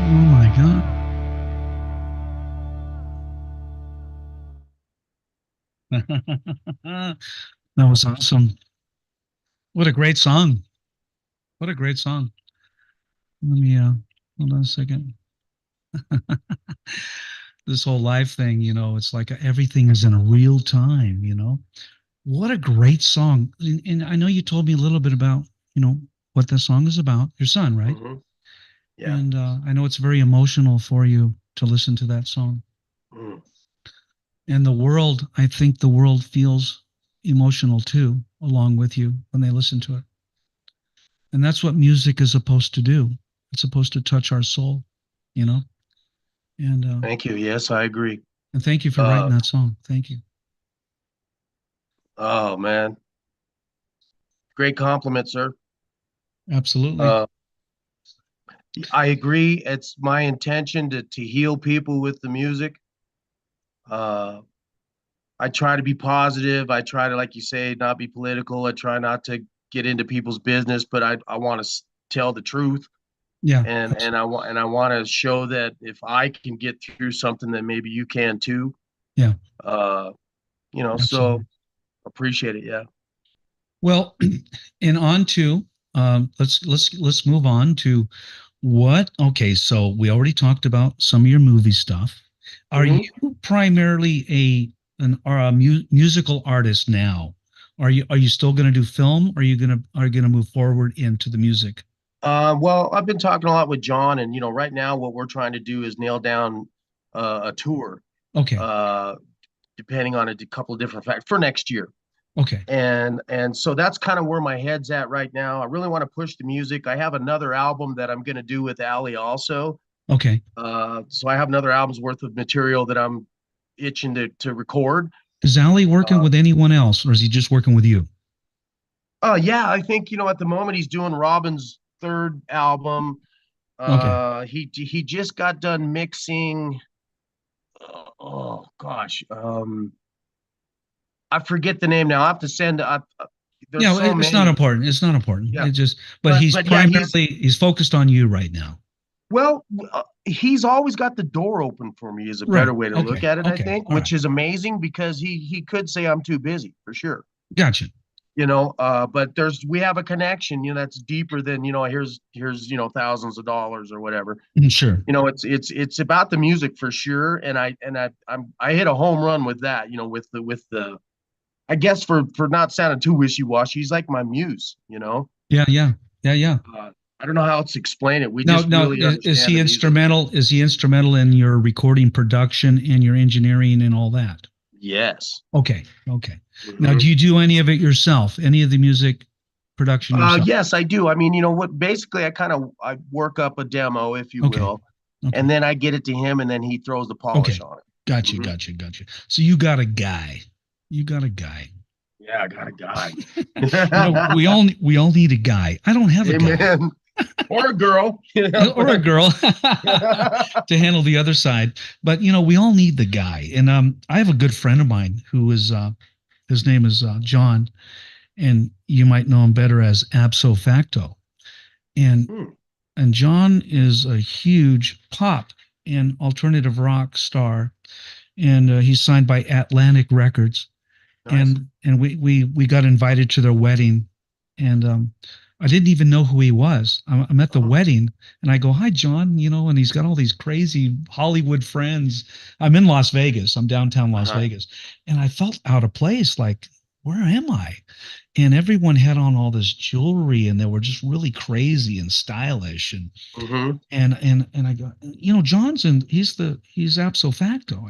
Oh my God. That was awesome. What a great song. What a great song. Let me hold on a second. This whole live thing, it's like everything is in a real time. What a great song. And I know you told me a little bit about, what the song is about. Your son, right? Mm-hmm. Yeah. And I know it's very emotional for you to listen to that song. Mm. And I think the world feels emotional too, along with you when they listen to it. And that's what music is supposed to do. It's supposed to touch our soul, you know? And Thank you. Yes, I agree. thank you for writing Uh, that song. Thank you. oh man, great compliment, sir. Absolutely. Uh, I agree. It's my intention to heal people with the music. Uh, I try to be positive. I try to, like you say, not be political. I try not to get into people's business, but I want to tell the truth, Yeah. and I want to show that if I can get through something, then maybe you can too. Yeah. Uh, so Absolutely. appreciate it. Yeah. Well, and on to let's move on to what. Okay, so we already talked about some of your movie stuff. Are you Hmm. primarily a musical artist now? Are you still going to do film? Or are you gonna move forward into the music? Well, I've been talking a lot with John, and right now what we're trying to do is nail down a tour, Okay. uh, depending on a couple of different factors for next year. Okay. And so that's kind of where my head's at right now. I really want to push the music. I have another album that I'm going to do with Ali also. Okay. So I have another album's worth of material that I'm itching to record. Is Ali working Uh, with anyone else, or is he just working with you? yeah, I think at the moment he's doing Robin's third album. Okay. He just got done mixing. Oh gosh, I forget the name now. I have to send. There's Yeah, so it's not many. important. It's not important. Yeah, It just, but but he's but yeah, he's focused on you right now. well, he's always got the door open for me. Is a better Right. way to look Okay. at it, I Okay. think, All right. which is amazing because he could say I'm too busy for sure. Gotcha. But we have a connection, that's deeper than, here's thousands of dollars or whatever. Sure. It's about the music for sure, and I hit a home run with that, with the I guess for not sounding too wishy-washy, he's like my muse. Yeah. Yeah. Yeah. Yeah. I don't know how else to explain it. We Now, just now, really is understand he the music. instrumental? Is he instrumental in your recording, production, and your engineering and all that? Yes. Okay. Okay. Now, Hmm. do you do any of it yourself? Any of the music production yourself? Yes, I do. I mean, what basically I work up a demo, if you Okay. will, Okay. and then I get it to him, and then he throws the polish Okay. on it. Gotcha. Hmm. Gotcha. Gotcha. So you got a guy. You got a guy. Yeah, I got a guy. We all need a guy. I don't have a guy Amen. Or a girl. or a girl to handle the other side. But we all need the guy. And I have a good friend of mine who is his name is John, and you might know him better as Abso Facto. And Hmm, and John is a huge pop and alternative rock star, and he's signed by Atlantic Records. nice. And we got invited to their wedding, and I didn't even know who he was. I'm at the Uh-huh. wedding, and I go, "Hi, John," and he's got all these crazy Hollywood friends. I'm in Las Vegas. I'm downtown Las Uh-huh. Vegas, and I felt out of place. Like, where am I? And everyone had on all this jewelry, and they were just really crazy and stylish, and Hmm. and and and I go, John's and he's Abso Facto.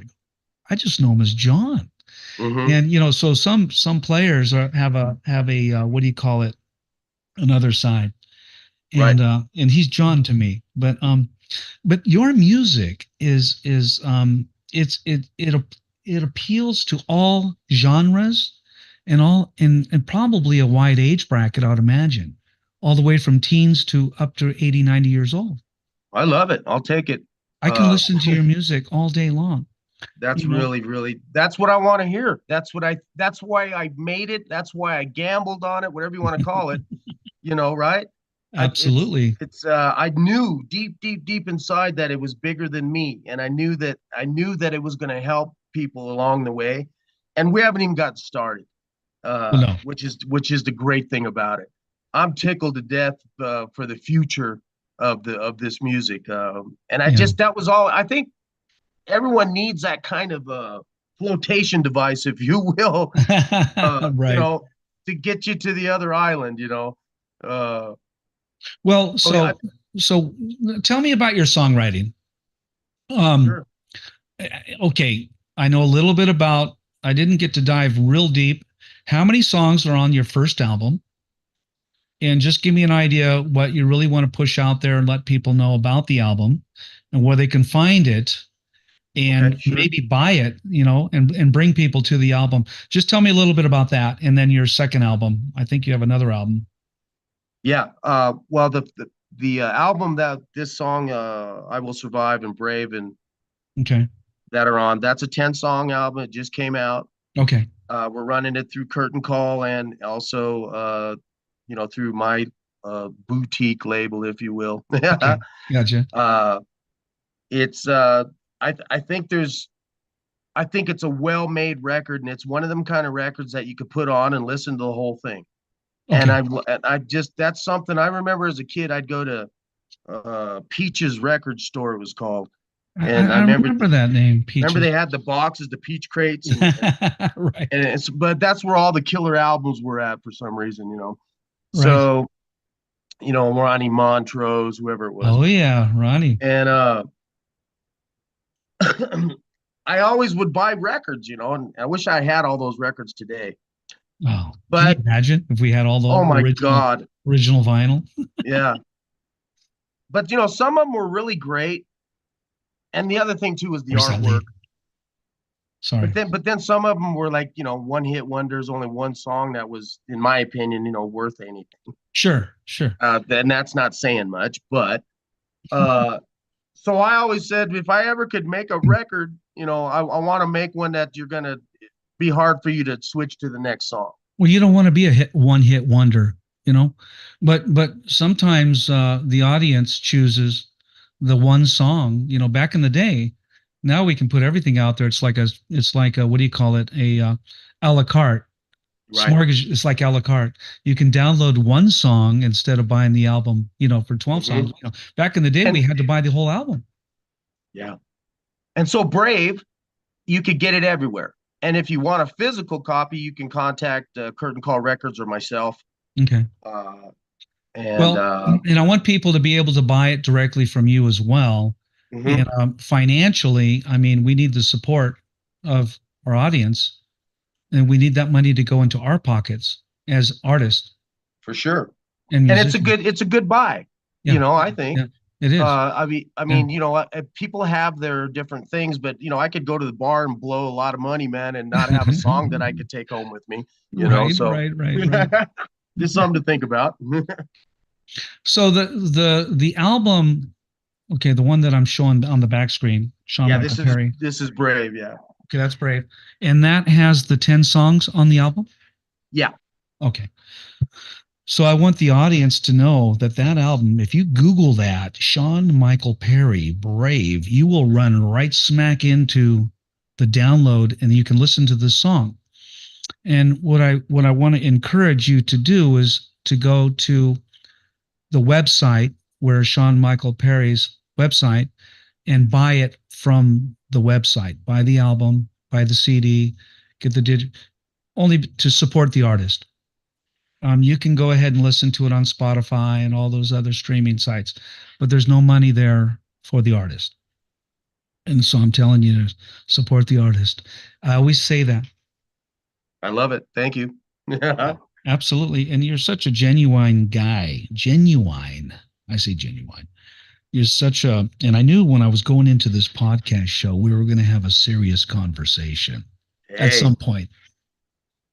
I just know him as John. Hmm. And so some players have a what do you call it? Another side. Right. And he's John to me. But your music is it appeals to all genres and and probably a wide age bracket, I would imagine. All the way from teens to up to 80, 90 years old. I love it. I'll take it. I can Uh, listen to your music all day long. that's You know, really, really, that's what I want to hear. That's why I made it. That's why I gambled on it, whatever you want to call it, right? Absolutely. I knew deep inside that it was bigger than me, and I knew that it was going to help people along the way, and we haven't even gotten started. Well, no. Which is the great thing about it. I'm tickled to death for the future of this music, and I Yeah. just that was all. I think everyone needs that kind of flotation device, if you will, you Right. know, to get you to the other island. Well, So I, so tell me about your songwriting. Um, sure. okay, I know a little bit about. I didn't get to dive real deep. How many songs are on your first album? And just give me an idea what you really want to push out there and let people know about the album and where they can find it Okay, and sure. maybe buy it, and bring people to the album. Just tell me a little bit about that. And then your second album. I think you have another album. Yeah. Well, the album that this song, "I Will Survive" and "Brave" and Okay. that are on, that's a 10-song album. It just came out. Okay. We're running it through Curtain Call and also, through my boutique label, if you will. Okay. Gotcha. uh, it's I think it's a well-made record, and it's one of them kind of records that you could put on and listen to the whole thing. And Okay. I just that's something I remember as a kid. I'd go to Peach's record store, it was called, and I I remember that name, remember Peaches. they had the boxes, the peach crates, and Right. but that's where all the killer albums were at for some reason. Right. So, Ronnie Montrose, whoever it was. Oh yeah, Ronnie. And I always would buy records, and I wish I had all those records today. Oh, can you But imagine if we had all oh the my original God, original vinyl? yeah. But some of them were really great. And the other thing too was the Where's that artwork. lead? Sorry. But then some of them were like, one hit wonders, only one song that was, in my opinion, worth anything. Sure, sure. Then that's not saying much, but so I always said if I ever could make a record, I want to make one that you're gonna be hard for you to switch to the next song. Well, you don't want to be a one hit wonder, you know, but sometimes the audience chooses the one song. Back in the day, now we can put everything out there. It's like a what do you call it? A la carte. Right. Smorgasbord. It's like a la carte. You can download one song instead of buying the album. For 12 Mhm. songs. Back in the day, we And had to buy the whole album. yeah. And so Brave, you could get it everywhere. And if you want a physical copy, you can contact Curtain Call Records or myself. Okay. Uh, and Well, and I want people to be able to buy it directly from you as well. And mhm, financially, I mean, we need the support of our audience, and we need that money to go into our pockets as artists for sure. and And musicians. it's a good buy. Yeah, I think. yeah, it is. I Yeah. mean, people have their different things, but I could go to the bar and blow a lot of money, man, and not have a song that I could take home with me. Right, So right, right, right. just something to think about. So the album, okay, the one that I'm showing on the back screen, Shawn Yeah, Michael Perry. this is Brave. Yeah, Okay, that's Brave. And that has the 10 songs on the album? yeah, Okay. So I want the audience to know that album, if you Google that, Shawn Michael Perry, Brave, you will run right smack into the download and you can listen to the song. And what I want to encourage you to do is to go to the website where Shawn Michael Perry's website and buy it from the website. Buy the album, buy the CD, get the only to support the artist. You can go ahead and listen to it on Spotify and all those other streaming sites, but there's no money there for the artist. And so I'm telling you to support the artist. I always say that. I love it. Thank you. Absolutely. And you're such a genuine guy. Genuine. I say genuine. You're and I knew when I was going into this podcast show, we were going to have a serious conversation at Hey, some point.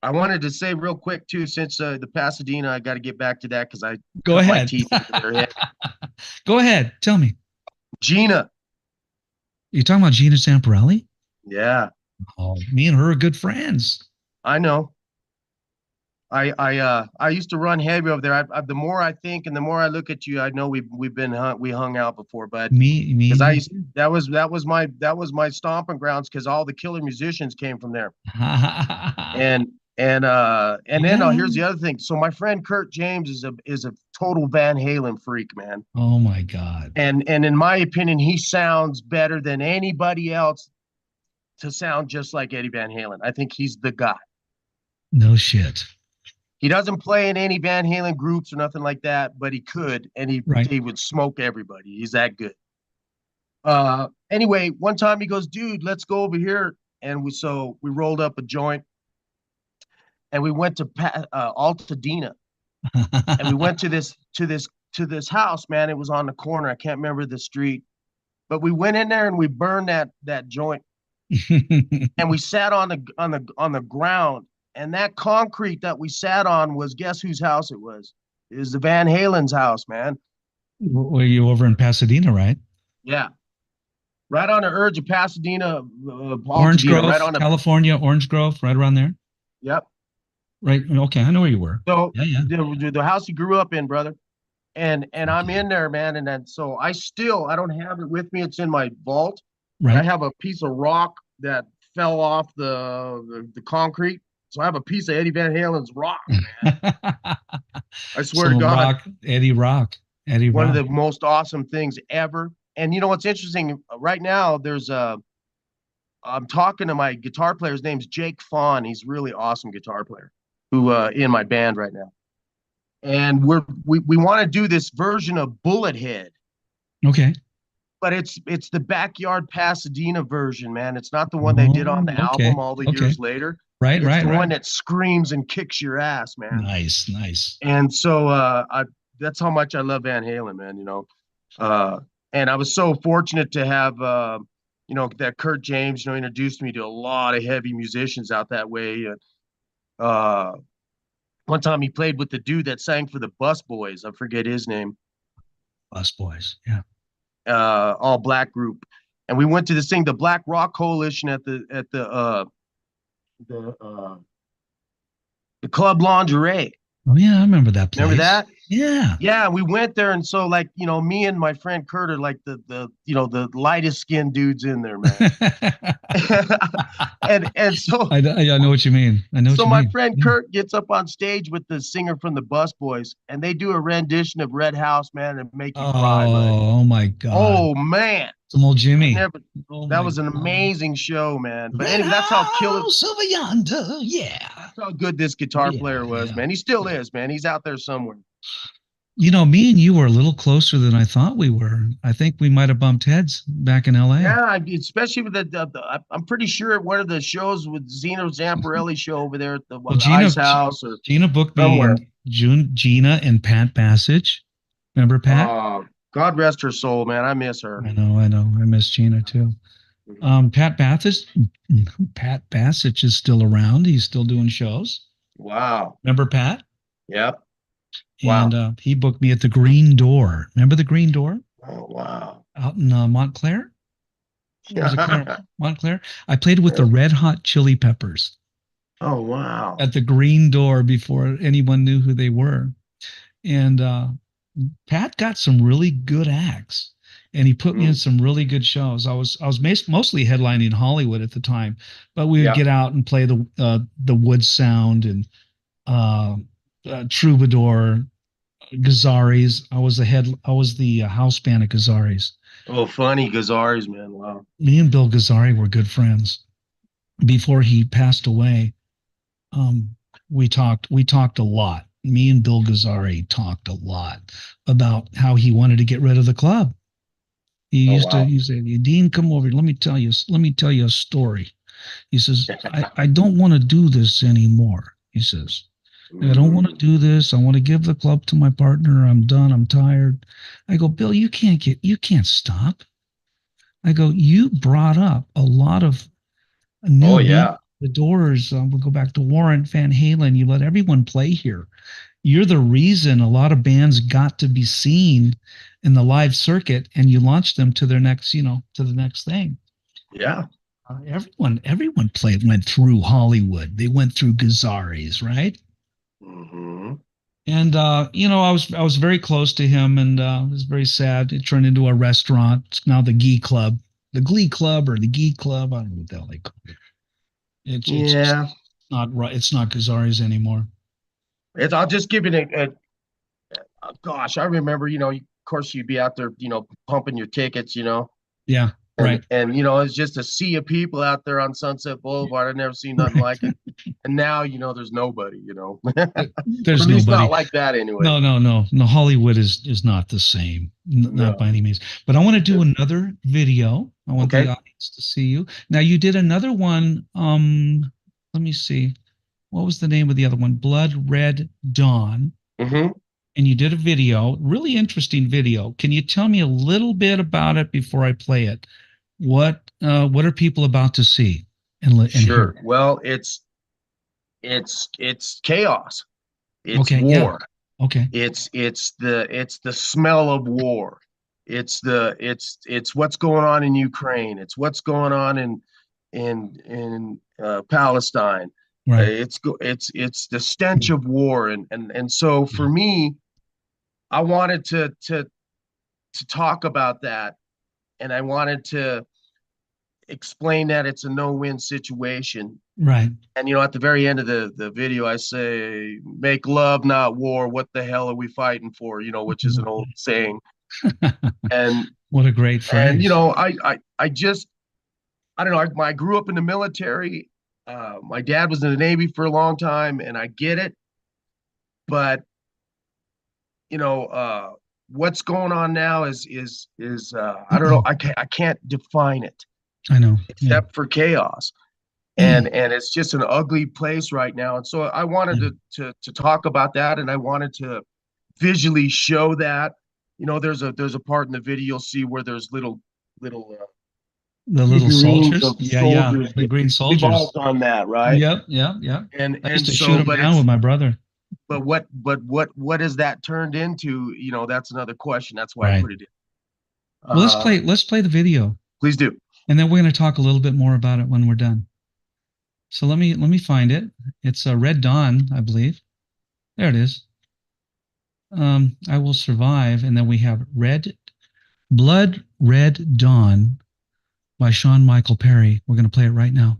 I wanted to say real quick too, since the Pasadena, I got to get back to that because I Go cut my ahead. teeth into their head. Go ahead. Tell me. Gina, You're talking about Gina Zamparelli? yeah, Oh, me and her are good friends. I know. I used to run heavy over there. The more I think and the more I look at you, I know we hung out before, but Me because and I you. used that was my stomping grounds because all the killer musicians came from there. And and then Yeah. here's the other thing. So my friend Kurt James is a total Van Halen freak, man. Oh my God. And in my opinion, he sounds better than anybody else to sound just like Eddie Van Halen. I think he's the guy. No shit. He doesn't play in any Van Halen groups or nothing like that, but he could, and Right. he would smoke everybody. He's that good. Anyway, one time he goes, dude, let's go over here, and we rolled up a joint, and we went to Altadena, and we went to this house, man. It was on the corner. I can't remember the street, but we went in there and we burned that joint, and we sat on the ground, and that concrete that we sat on was, guess whose house it was? It was the Van Halen's house, man. Were you over in Pasadena, right? Yeah, right on the edge of Pasadena, Orange Altadena, Grove, right on the. California, Orange Grove, right around there. Yep. Right. Okay, I know where you were. So Yeah, yeah. the house he grew up in, brother, and I'm in there, man, and then so I don't have it with me. It's in my vault. But I Right. have a piece of rock that fell off the concrete. So I have a piece of Eddie Van Halen's rock, man. I swear to So God, Eddie one of Rock. the most awesome things ever. And you know what's interesting? Right now, I'm talking to my guitar player. His name's Jake Fawn. He's a really awesome guitar player who in my band right now. And we want to do this version of Bullet Head, Okay. but it's the backyard Pasadena version, man. It's not the one they did on the Oh, okay. album all the Okay. years later. Right, It's right, the one right. that screams and kicks your ass, man. Nice, nice. And so that's how much I love Van Halen, man, you know. And I was so fortunate to have that Kurt James, introduced me to a lot of heavy musicians out that way. Uh One time he played with the dude that sang for the Bus Boys. I forget his name. Bus Boys. Yeah. All black group. And we went to this thing, the Black Rock Coalition at the Club Lingerie. Oh yeah, I remember that place. Remember that? Yeah. Yeah, we went there, and so me and my friend Kurt are like the lightest skinned dudes in there, man. and so I know what you mean. I know what so you my mean. friend Yeah. Kurt gets up on stage with the singer from the Bus Boys, and they do a rendition of Red House, man, and make you cry, bud. Oh my God. Oh man, Some old I Jimmy. never. Oh That my was an God. amazing show, man. But Red anyway, that's how killer, House over yonder. Yeah. that's how good this guitar Yeah, player was, yeah. man. He still is, man. He's out there somewhere. Me and you were a little closer than I thought we were. I think we might have bumped heads back in LA. Yeah, especially with I'm pretty sure at one of the shows with Zeno Zamparelli show over there at the Ice House or Gina booked me somewhere. Gina and Pat Bassage. Remember Pat? God rest her soul, man. I miss her. I know. I miss Gina too. Pat Bassage is still around. He's still doing shows. Wow. Remember Pat? Yep. Wow. And he booked me at the Green Door. Remember the Green Door? Oh wow. Out in Montclair? Was it Montclair? I played with the Red Hot Chili Peppers. Oh wow. At the Green Door before anyone knew who they were. And Pat got some really good acts, and he put me in some really good shows. I was mostly headlining Hollywood at the time, but we would get out and play the Wood Sound and Troubadour, Gazzarri's. I was the house band at Gazzarri's. Oh, funny Gazzarri's, man. Wow. Me and Bill Gazzari were good friends. Before he passed away, we talked a lot. Me and Bill Gazzari talked a lot about how he wanted to get rid of the club. He said, Dean, come over. Let me tell you a story. He says, I don't want to do this anymore. He says, I don't want to do this. I want to give the club to my partner. I'm done. I'm tired. I go, Bill, you can't stop. I go, you brought up a lot of new the Doors. We'll go back to Warrant, Van Halen. You let everyone play here. You're the reason a lot of bands got to be seen in the live circuit, and you launched them to their next, to the next thing. Yeah. Everyone went through Hollywood. They went through Gazzarri's, right? Mm-hmm. And I was very close to him, and it was very sad. It turned into a restaurant. It's now the Gee Club, the Glee Club, or the Gee Club. I don't know what the hell they call it. It's just Yeah. not right. It's not Kazari's anymore. I'll just give you gosh, I remember, of course you'd be out there, pumping your tickets, Yeah, and right. it's just a sea of people out there on Sunset Boulevard. I've never seen nothing Right. like it. And now, there's nobody, or at There's least not nobody. like that anyway. No. Hollywood is not the same, not by No. any means. But I want to do another video. I want the Okay. audience to see you. Now you did another one. Let me see. What was the name of the other one? Blood Red Dawn. Mm-hmm. And you did a video, really interesting video. Can you tell me a little bit about it before I play it? What are people about to see and Sure. hear? Well, it's chaos. It's Okay, yeah. war. Okay. It's the smell of war. It's what's going on in Ukraine. It's what's going on in Palestine. Right. It's the stench of war, and so for me, I wanted to talk about that, and I wanted to explain that it's a no-win situation. Right. And at the very end of the video, I say, "Make love, not war. What the hell are we fighting for?" Which is an old saying. And What a great phrase. I just I don't know. I grew up in the military. My dad was in the Navy for a long time, and I get it. But what's going on now is I don't know. I can't define it I know. Yeah. except for chaos. And it's just an ugly place right now. And so I wanted to talk about that, and I wanted to visually show that. There's a part in the video you'll see where there's little The little figurines soldiers. of Yeah, soldiers. the green We've soldiers. all done that, right? Yep. And I used to so, shoot them but down with my brother. what has that turned into? That's another question. That's why I Right. put it in. Well, let's play the video, Please do. and then we're going to talk a little bit more about it when we're done. So let me find it. It's a Red Dawn, I believe. There it is. I Will Survive, and then we have Blood Red Dawn by Shawn Michael Perry. We're going to play it right now.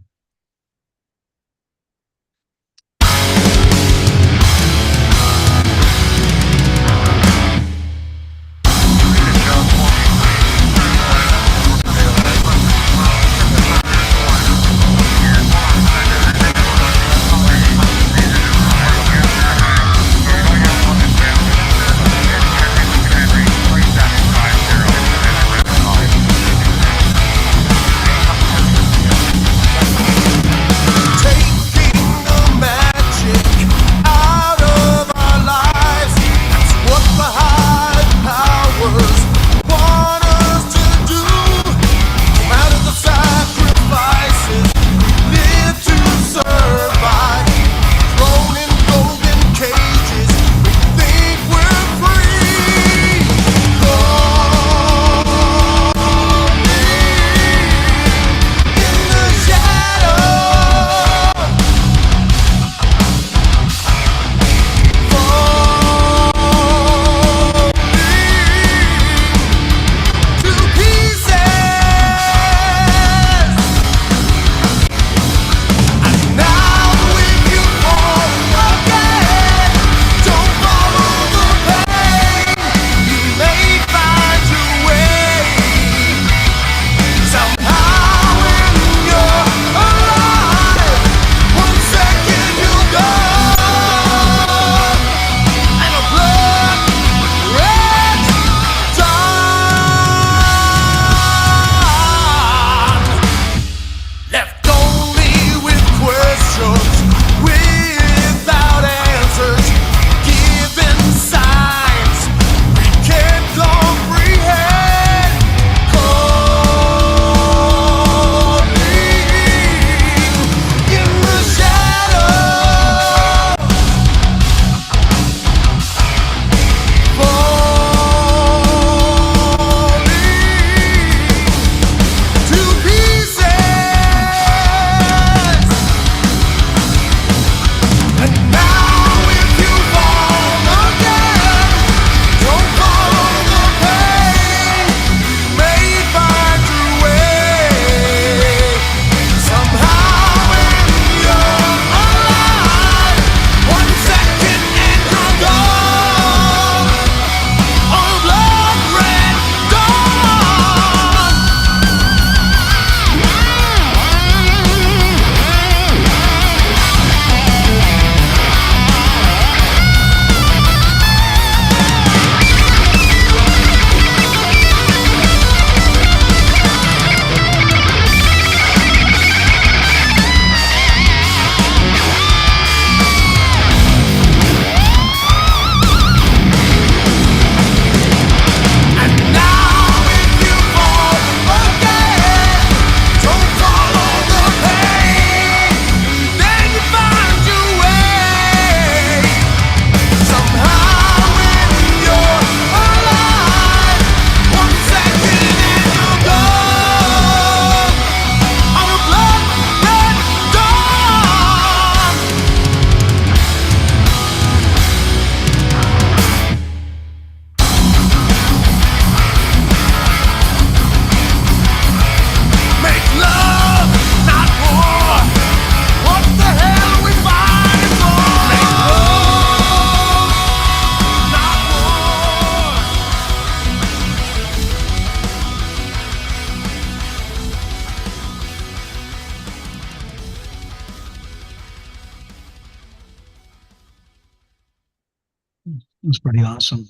That's pretty awesome.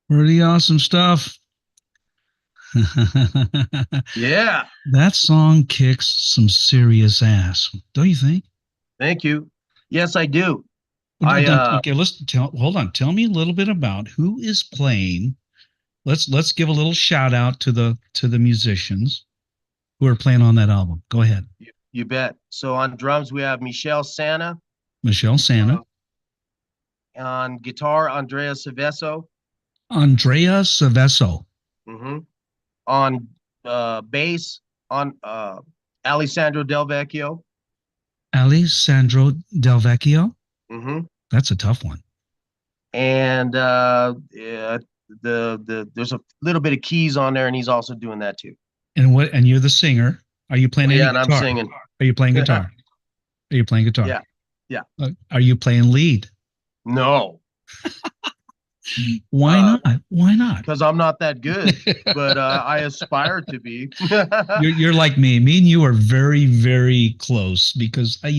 Pretty awesome stuff. Yeah. That song kicks some serious ass, don't you think? Thank you. Yes, I do. I Okay, hold on. Tell me a little bit about who is playing. Let's give a little shout out to the musicians who are playing on that album. Go ahead. you bet. So on drums we have Michelle Santa. Michelle Santa. On guitar, Andrea Saveso. Andrea Saveso. Mm-hmm. On bass, on Alessandro Del Vecchio. Alessandro Del Vecchio. Mm-hmm. That's a tough one. And there's a little bit of keys on there, and he's also doing that too. And you're the singer. Are you playing any and guitar? I'm singing. Are you playing guitar? Are you playing guitar? Yeah. Yeah. Are you playing lead? No. Why not? Why not? Because I'm not that good, but I aspire to be. You're like me. Me and you are very, very close because I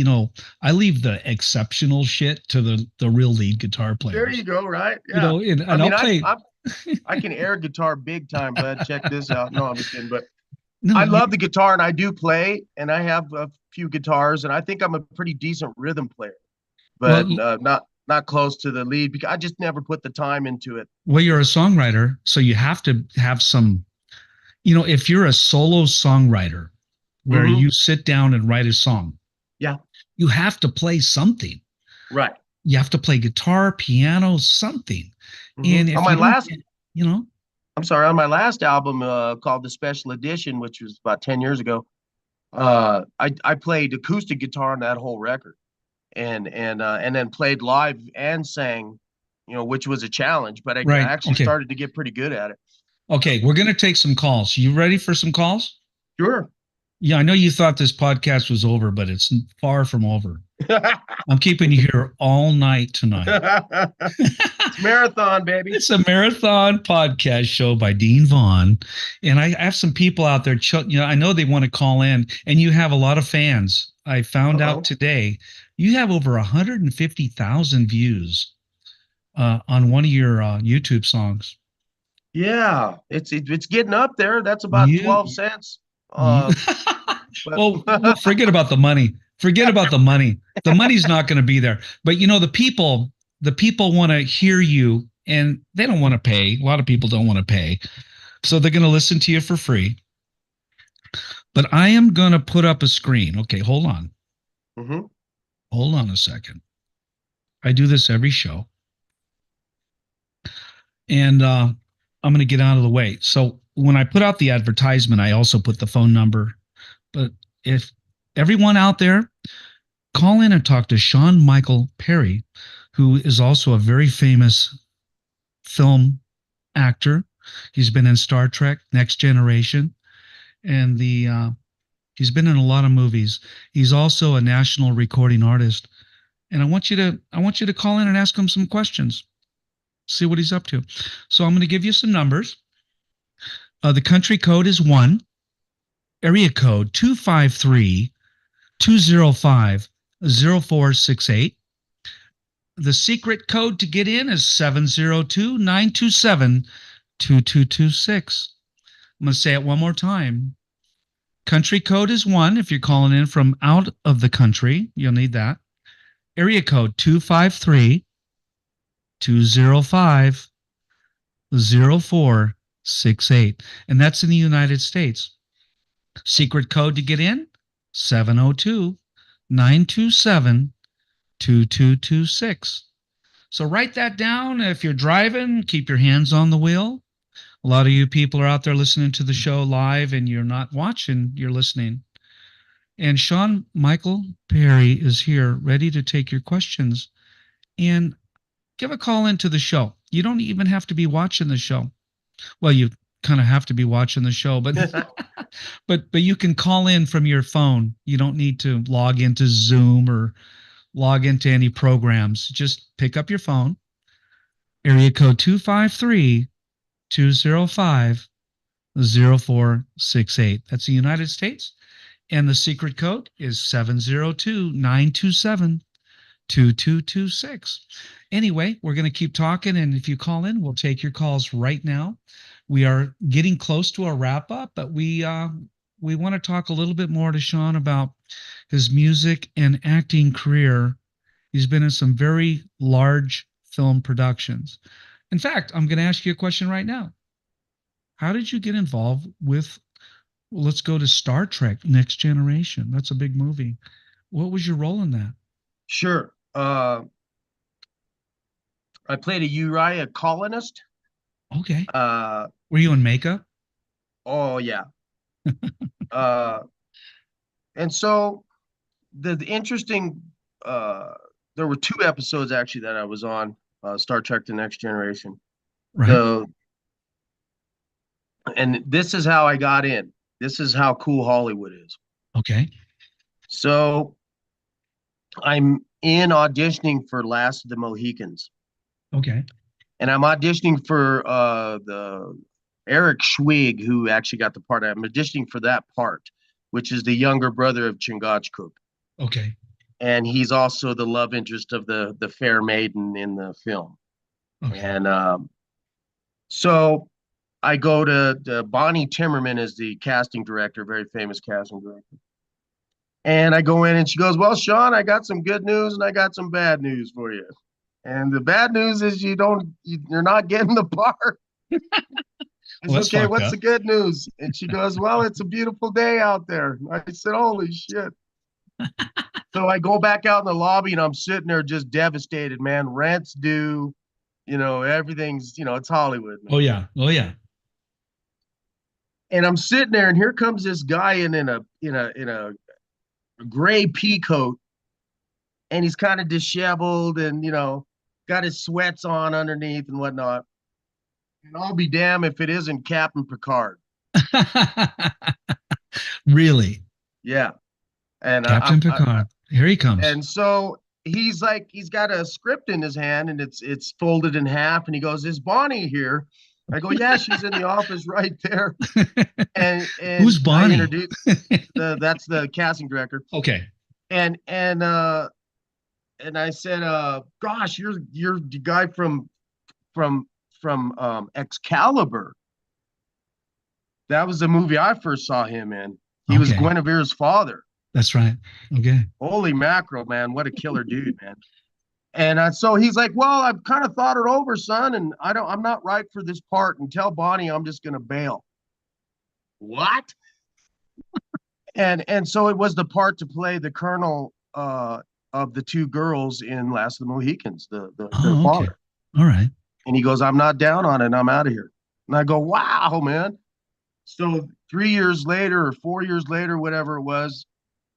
leave the exceptional shit to the real lead guitar players. There you go, right? Yeah. And I mean, I'll play. I can air guitar big time, bud. Check this out. No, I'm just kidding. But No, I love the guitar, and I do play, and I have a few guitars, and I think I'm a pretty decent rhythm player, but not close to the lead because I just never put the time into it. Well, you're a songwriter, so you have to have some. If you're a solo songwriter, where you sit down and write a song, yeah, you have to play something. Right. You have to play guitar, piano, something. And if on my last, I'm sorry, on my last album called The Special Edition, which was about 10 years ago, I played acoustic guitar on that whole record, and then played live and sang, which was a challenge, but I actually started to get pretty good at it. Okay, we're going to take some calls. You ready for some calls? Sure. Yeah, I know you thought this podcast was over, but it's far from over. I'm keeping you here all night tonight. It's marathon, baby. It's a marathon podcast show by Dean Vaughn. And I have some people out there, I know they want to call in, and you have a lot of fans. I found out today you have over 150,000 views on one of your YouTube songs. Yeah, it's getting up there. That's about 12 cents. Well, forget about the money. Forget about the money. The money's not going to be there. But the people want to hear you, and they don't want to pay. A lot of people don't want to pay. So they're going to listen to you for free. But I am going to put up a screen. Okay, hold on. Mm-hmm. Hold on a second. I do this every show. And I'm going to get out of the way. So when I put out the advertisement, I also put the phone number. But if everyone out there, call in and talk to Shawn Michael Perry, who is also a very famous film actor. He's been in Star Trek, Next Generation, and he's been in a lot of movies. He's also a national recording artist. And I want you to call in and ask him some questions. See what he's up to. So I'm going to give you some numbers. The country code is 1. Area code 253-205-0468. The secret code to get in is 702-927-2226. I'm going to say it one more time. Country code is 1. If you're calling in from out of the country, you'll need that. Area code 253-205-0468. And that's in the United States. Secret code to get in, 702-927-2226. So write that down. If you're driving, keep your hands on the wheel. A lot of you people are out there listening to the show live, and you're not watching, you're listening. And Shawn Michael Perry is here, ready to take your questions. And give a call into the show. You don't even have to be watching the show. Well, you kind of have to be watching the show, but but you can call in from your phone. You don't need to log into Zoom or log into any programs. Just pick up your phone. Area code 253-205-0468. That's the United States. And the secret code is 702-927-2226. 2226. Anyway, we're going to keep talking. And if you call in, we'll take your calls right now. We are getting close to a wrap up, but we want to talk a little bit more to Shawn about his music and acting career. He's been in some very large film productions. In fact, I'm going to ask you a question right now. How did you get involved with, well, let's go to Star Trek Next Generation. That's a big movie. What was your role in that? Sure. I played a Uriah colonist. Okay. Were you in makeup? Oh yeah. And so the interesting, there were 2 episodes actually that I was on, Star Trek: The Next Generation. Right. And this is how I got in. This is how cool Hollywood is. Okay. So I'm in auditioning for Last of the Mohicans. Okay. And I'm auditioning for the Eric Schwig, who actually got the part. I'm auditioning for that part, which is the younger brother of Chingachgook. Okay. And he's also the love interest of the fair maiden in the film. Okay. And so I go to Bonnie Timmerman is the casting director, very famous casting director. And I go in and she goes, well, Shawn, I got some good news and I got some bad news for you. And the bad news is you're not getting the part. I said, okay, what's the good news? And she goes, well, it's a beautiful day out there. I said, holy shit. So I go back out in the lobby and I'm sitting there just devastated, man. Rent's due, everything's, it's Hollywood, man. Oh yeah. Oh yeah. And I'm sitting there and here comes this guy in a gray pea coat, and he's kind of disheveled and got his sweats on underneath and whatnot. And I'll be damned if it isn't Captain Picard. Really? Yeah. And Captain Picard. Here he comes. And so he's got a script in his hand and it's folded in half, and he goes, is Bonnie here? I go, yeah, she's in the office right there. And who's Bonnie? That's the casting director. Okay. And I said, gosh, you're the guy from Excalibur. That was the movie I first saw him in. He was Guinevere's father. That's right. Okay. Holy mackerel, man. What a killer dude, man. And so he's like, well, I've kind of thought it over, son, and I'm not right for this part, and tell Bonnie I'm just going to bail. What? and so it was the part to play the colonel of the 2 girls in Last of the Mohicans, their father. All right. And he goes, I'm not down on it. I'm out of here. And I go, wow, man. So 3 years later or 4 years later, whatever it was,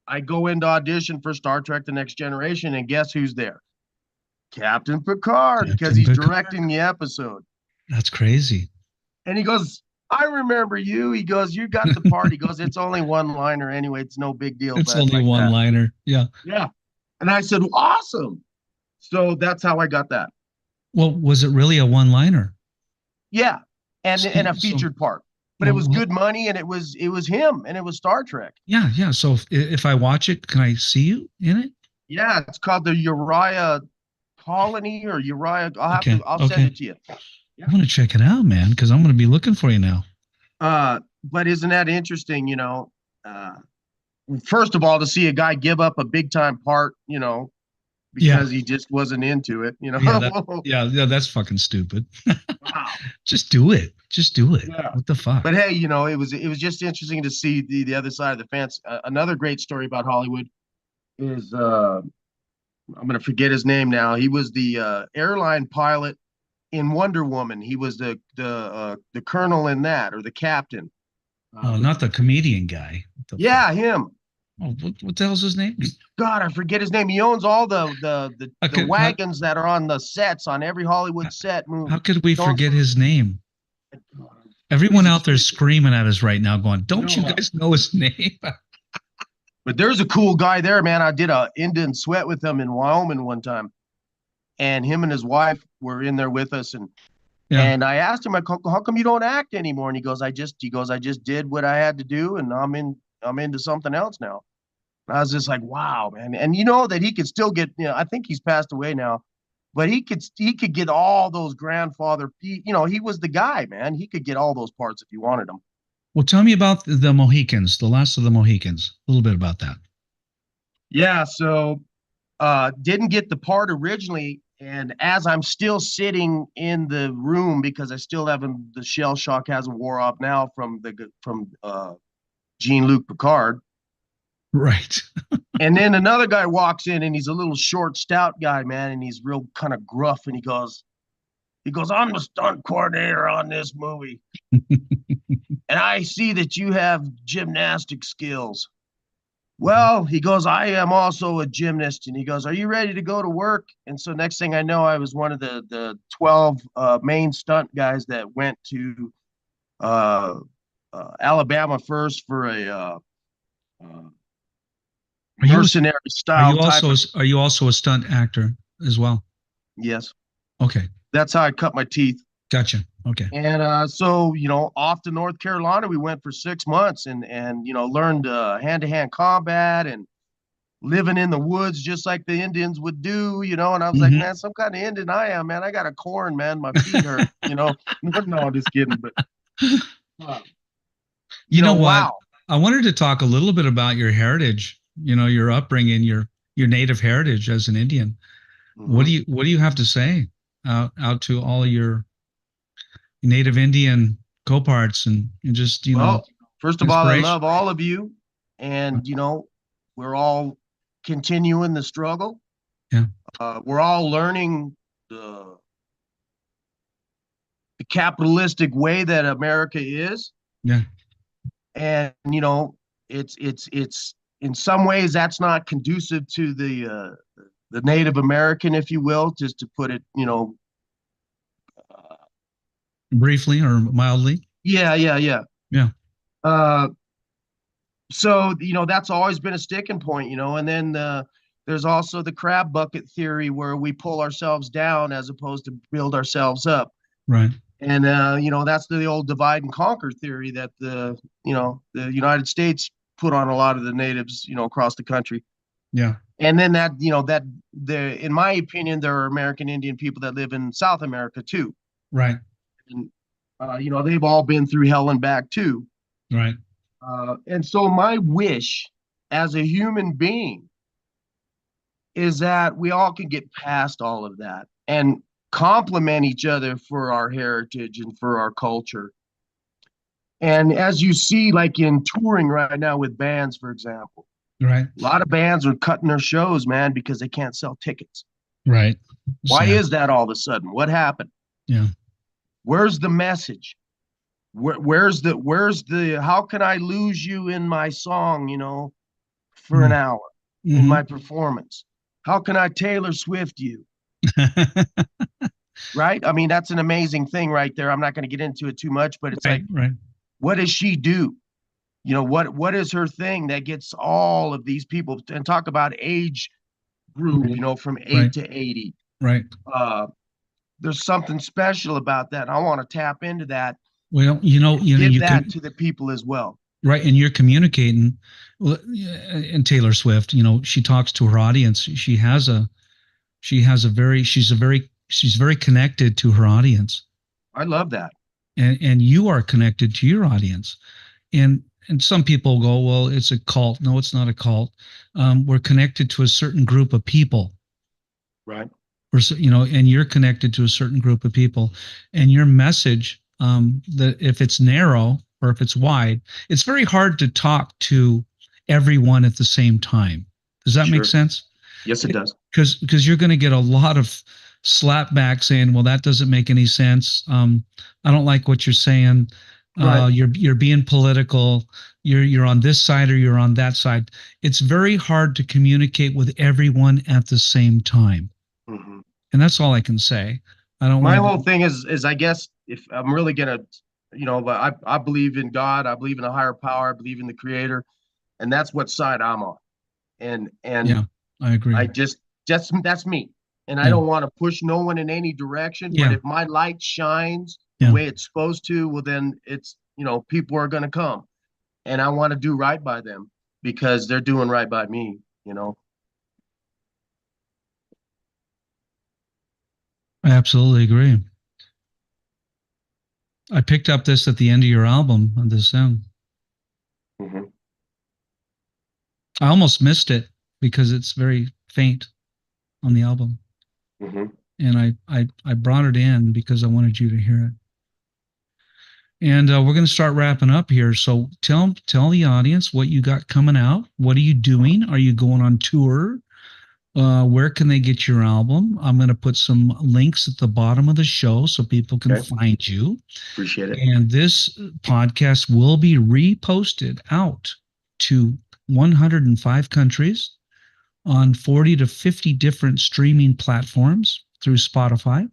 I go into audition for Star Trek: The Next Generation, and guess who's there? Captain Picard, because he's directing the episode. That's crazy. And he goes, I remember you. He goes, you got the part. He goes, it's only one-liner anyway. It's no big deal. It's only like one-liner. Yeah. Yeah. And I said, awesome. So that's how I got that. Well, was it really a one-liner? Yeah. And a featured part. But it was good money, and it was him, and it was Star Trek. Yeah, yeah. So if I watch it, can I see you in it? Yeah, it's called the Uriah Colony or Uriah. I'll send it to you. Yeah. I want to check it out, man, because I'm going to be looking for you now. But isn't that interesting? First of all, to see a guy give up a big time part, because he just wasn't into it, Yeah, that's fucking stupid. Wow. Just do it. Yeah. What the fuck? But hey, it was just interesting to see the other side of the fence. Another great story about Hollywood is I'm gonna forget his name now. He was the airline pilot in Wonder Woman. He was the colonel in that, or the captain. Not the comedian guy. Yeah, him. Oh, what the hell's his name? God, I forget his name. He owns all the wagons that are on the sets on every Hollywood set movie. How could we forget his name? Everyone out there screaming at us right now, going, "Don't you guys know his name?" But there's a cool guy there, man. I did a Indian sweat with him in Wyoming one time, and him and his wife were in there with us, and I asked him, how come you don't act anymore? And he goes, I just did what I had to do, and I'm into something else now. And I was just like, wow, man. And you know that he could still get, I think he's passed away now, but he could get all those grandfather, he was the guy, man. He could get all those parts if you wanted them. Well, tell me about the Mohicans, the last of the Mohicans. A little bit about that. Yeah, so didn't get the part originally, and as I'm still sitting in the room because I still haven't the shell shock hasn't wore off now from Jean-Luc Picard. Right. And then another guy walks in and he's a little short, stout guy, man, and he's real kind of gruff, and he goes, I'm the stunt coordinator on this movie. And I see that you have gymnastic skills. Well, he goes, I am also a gymnast. And he goes, are you ready to go to work? And so next thing I know, I was one of the 12 main stunt guys that went to Alabama first for a mercenary style type of. Are you also a stunt actor as well? Yes. Okay. That's how I cut my teeth. Gotcha. Okay. And so, off to North Carolina, we went for 6 months and learned hand-to-hand combat and living in the woods just like the Indians would do, and I was like, man, some kind of Indian I am, man. I got a corn, man. My feet hurt, No, I'm just kidding. But, you know what? Wow. I wanted to talk a little bit about your heritage, your upbringing, your native heritage as an Indian. Mm-hmm. What do you have to say out to all your native Indian co-parts and just, well, first of all, I love inspiration? all of you. And, we're all continuing the struggle. Yeah. We're all learning the capitalistic way that America is. Yeah. And, it's in some ways that's not conducive to the Native American, if you will, just to put it, Briefly or mildly. Yeah. Yeah. So, that's always been a sticking point, and then there's also the crab bucket theory where we pull ourselves down as opposed to build ourselves up. Right. And, that's the old divide and conquer theory that the United States put on a lot of the natives, across the country. Yeah. And then in my opinion, there are American Indian people that live in South America too. Right. And, they've all been through hell and back too. Right. And so my wish as a human being is that we all can get past all of that and compliment each other for our heritage and for our culture. And as you see, like in touring right now with bands, for example, right, a lot of bands are cutting their shows, man, because they can't sell tickets. Right. Why Sad. is that all of a sudden? What happened? Yeah. Where's the message? Where's the how can I lose you in my song, for an hour in my performance? How can I Taylor Swift you? Right? I mean, that's an amazing thing right there. I'm not going to get into it too much, but it's right. What does she do? What is her thing that gets all of these people, and talk about age group, from 8 to 80. Right. There's something special about that. I want to tap into that. Well, give that to the people as well. Right. And you're communicating. Well, and Taylor Swift, she talks to her audience. She's very connected to her audience. I love that. And you are connected to your audience. And some people go, well, it's a cult. No, it's not a cult. We're connected to a certain group of people. Right. And you're connected to a certain group of people, and your message, that if it's narrow or if it's wide, it's very hard to talk to everyone at the same time. Does that make sense? Yes, it does. Because you're going to get a lot of slap back saying, well, that doesn't make any sense. I don't like what you're saying. Right. You're being political. You're on this side or you're on that side. It's very hard to communicate with everyone at the same time. Mm-hmm. And that's all I can say. My whole thing is I guess if I'm really gonna, but I believe in God. I believe in a higher power. I believe in the Creator, and that's what side I'm on. And yeah, I agree. I just that's me, and I don't want to push no one in any direction. But if my light shines the way it's supposed to, well then it's people are gonna come, and I want to do right by them. because they're doing right by me, you know. I absolutely agree. I picked up this at the end of your album on this song. Hmm. I almost missed it because it's very faint on the album. Hmm. And I brought it in because I wanted you to hear it. And we're going to start wrapping up here. So tell the audience what you got coming out. What are you doing? Are you going on tour? Where can they get your album? I'm going to put some links at the bottom of the show so people can Okay. find you. Appreciate it. And this podcast will be reposted out to 105 countries on 40 to 50 different streaming platforms through Spotify.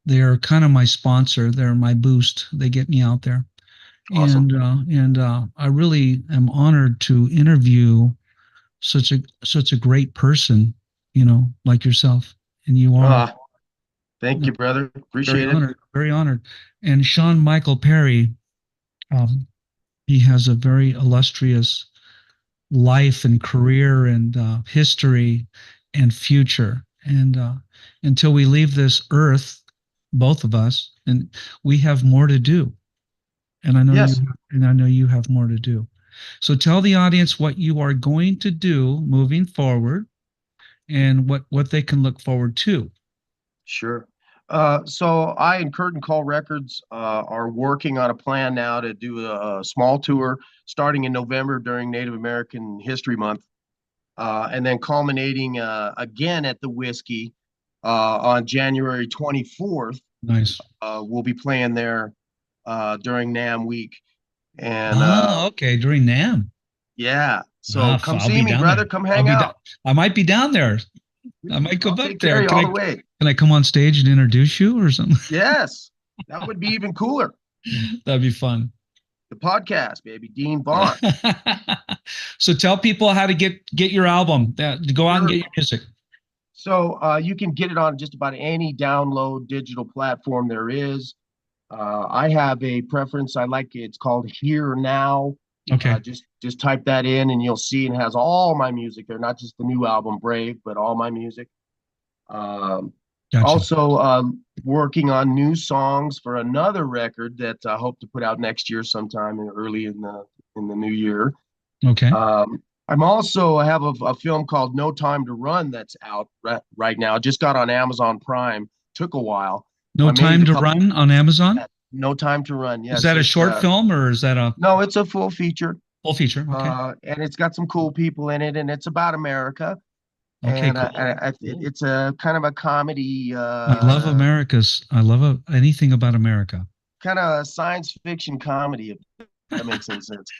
They're kind of my sponsor. They're my boost. They get me out there. Awesome. And I really am honored to interview such a great person, like yourself. And you are. Ah, thank you, brother. Very Appreciate it. honored, very honored. And Shawn Michael Perry, um, he has a very illustrious life and career and history and future. And until we leave this earth, both of us, and we have more to do. And Yes. I know you have more to do. So tell the audience what you are going to do moving forward and what they can look forward to. Sure. So I and Curtain Call Records are working on a plan now to do a small tour starting in November during Native American History Month, and then culminating again at the Whiskey on January 24th. Nice. We'll be playing there during NAM week. And Oh, okay. During NAM. yeah, so come I'll see be me, down brother. there. Come I'll hang be out. I might be down there. I might go I'll up take care there. of you all the way. Can I come on stage and introduce you or something? Yes, that would be even cooler. That'd be fun. The podcast, baby. Dean Vaughn. So tell people how to get your album. To go out and get your music. So you can get it on just about any download digital platform there is. I have a preference. I like it. It's called Here Now. Okay. Just type that in and you'll see it has all my music there, not just the new album Brave, but all my music. Gotcha. Also working on new songs for another record that I hope to put out next year sometime early in the new year. Okay. I have a film called No Time to Run that's out right now. It just got on Amazon Prime. Took a while. No Time to Run on Amazon? No Time to Run. Yes. Is that a short film or is that a? No, it's a full feature. Full feature. Okay. And it's got some cool people in it, and it's about America. Okay, And cool. it's a kind of a comedy. I love anything about America. Kind of a science fiction comedy, if that makes any sense.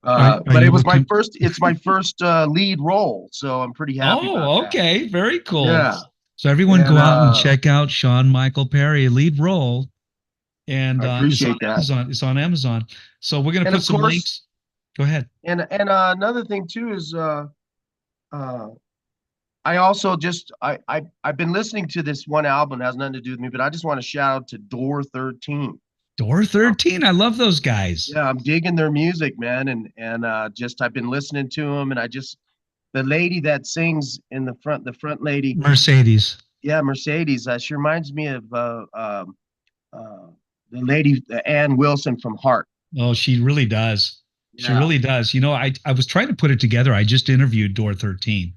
Are But you it's my first lead role, so I'm pretty happy about Oh, that. okay. Very cool. Yeah. So everyone And, go out and check out Shawn Michael Perry, lead role. And I appreciate that. Amazon. It's on Amazon. So we're going to And put of some course- links. Go ahead. And another thing too is I also I've been listening to this one album. It has nothing to do with me, but I just want to shout out to Door 13. Door 13. I love those guys. Yeah, I'm digging their music, man, and just I've been listening to them, and the lady that sings in the front lady, Mercedes. Yeah, Mercedes. She reminds me of the lady Ann Wilson from Heart. Oh, she really does. Yeah. She really does. I was trying to put it together. I just interviewed Door 13.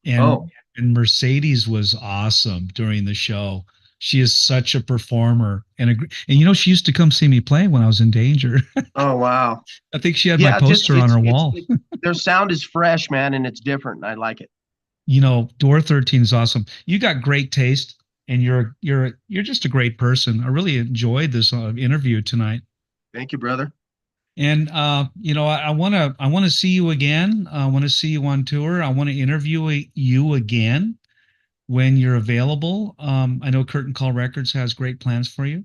And Mercedes was awesome during the show. She is such a performer, and she used to come see me play when I was in Danger. Oh wow! I think she had my poster on her wall. Their sound is fresh, man, and it's different. I like it. Door 13 is awesome. You got great taste, and you're just a great person. I really enjoyed this interview tonight. Thank you, brother. And I want to see you again. I want to see you on tour. I want to interview you again when you're available. I know Curtain Call Records has great plans for you.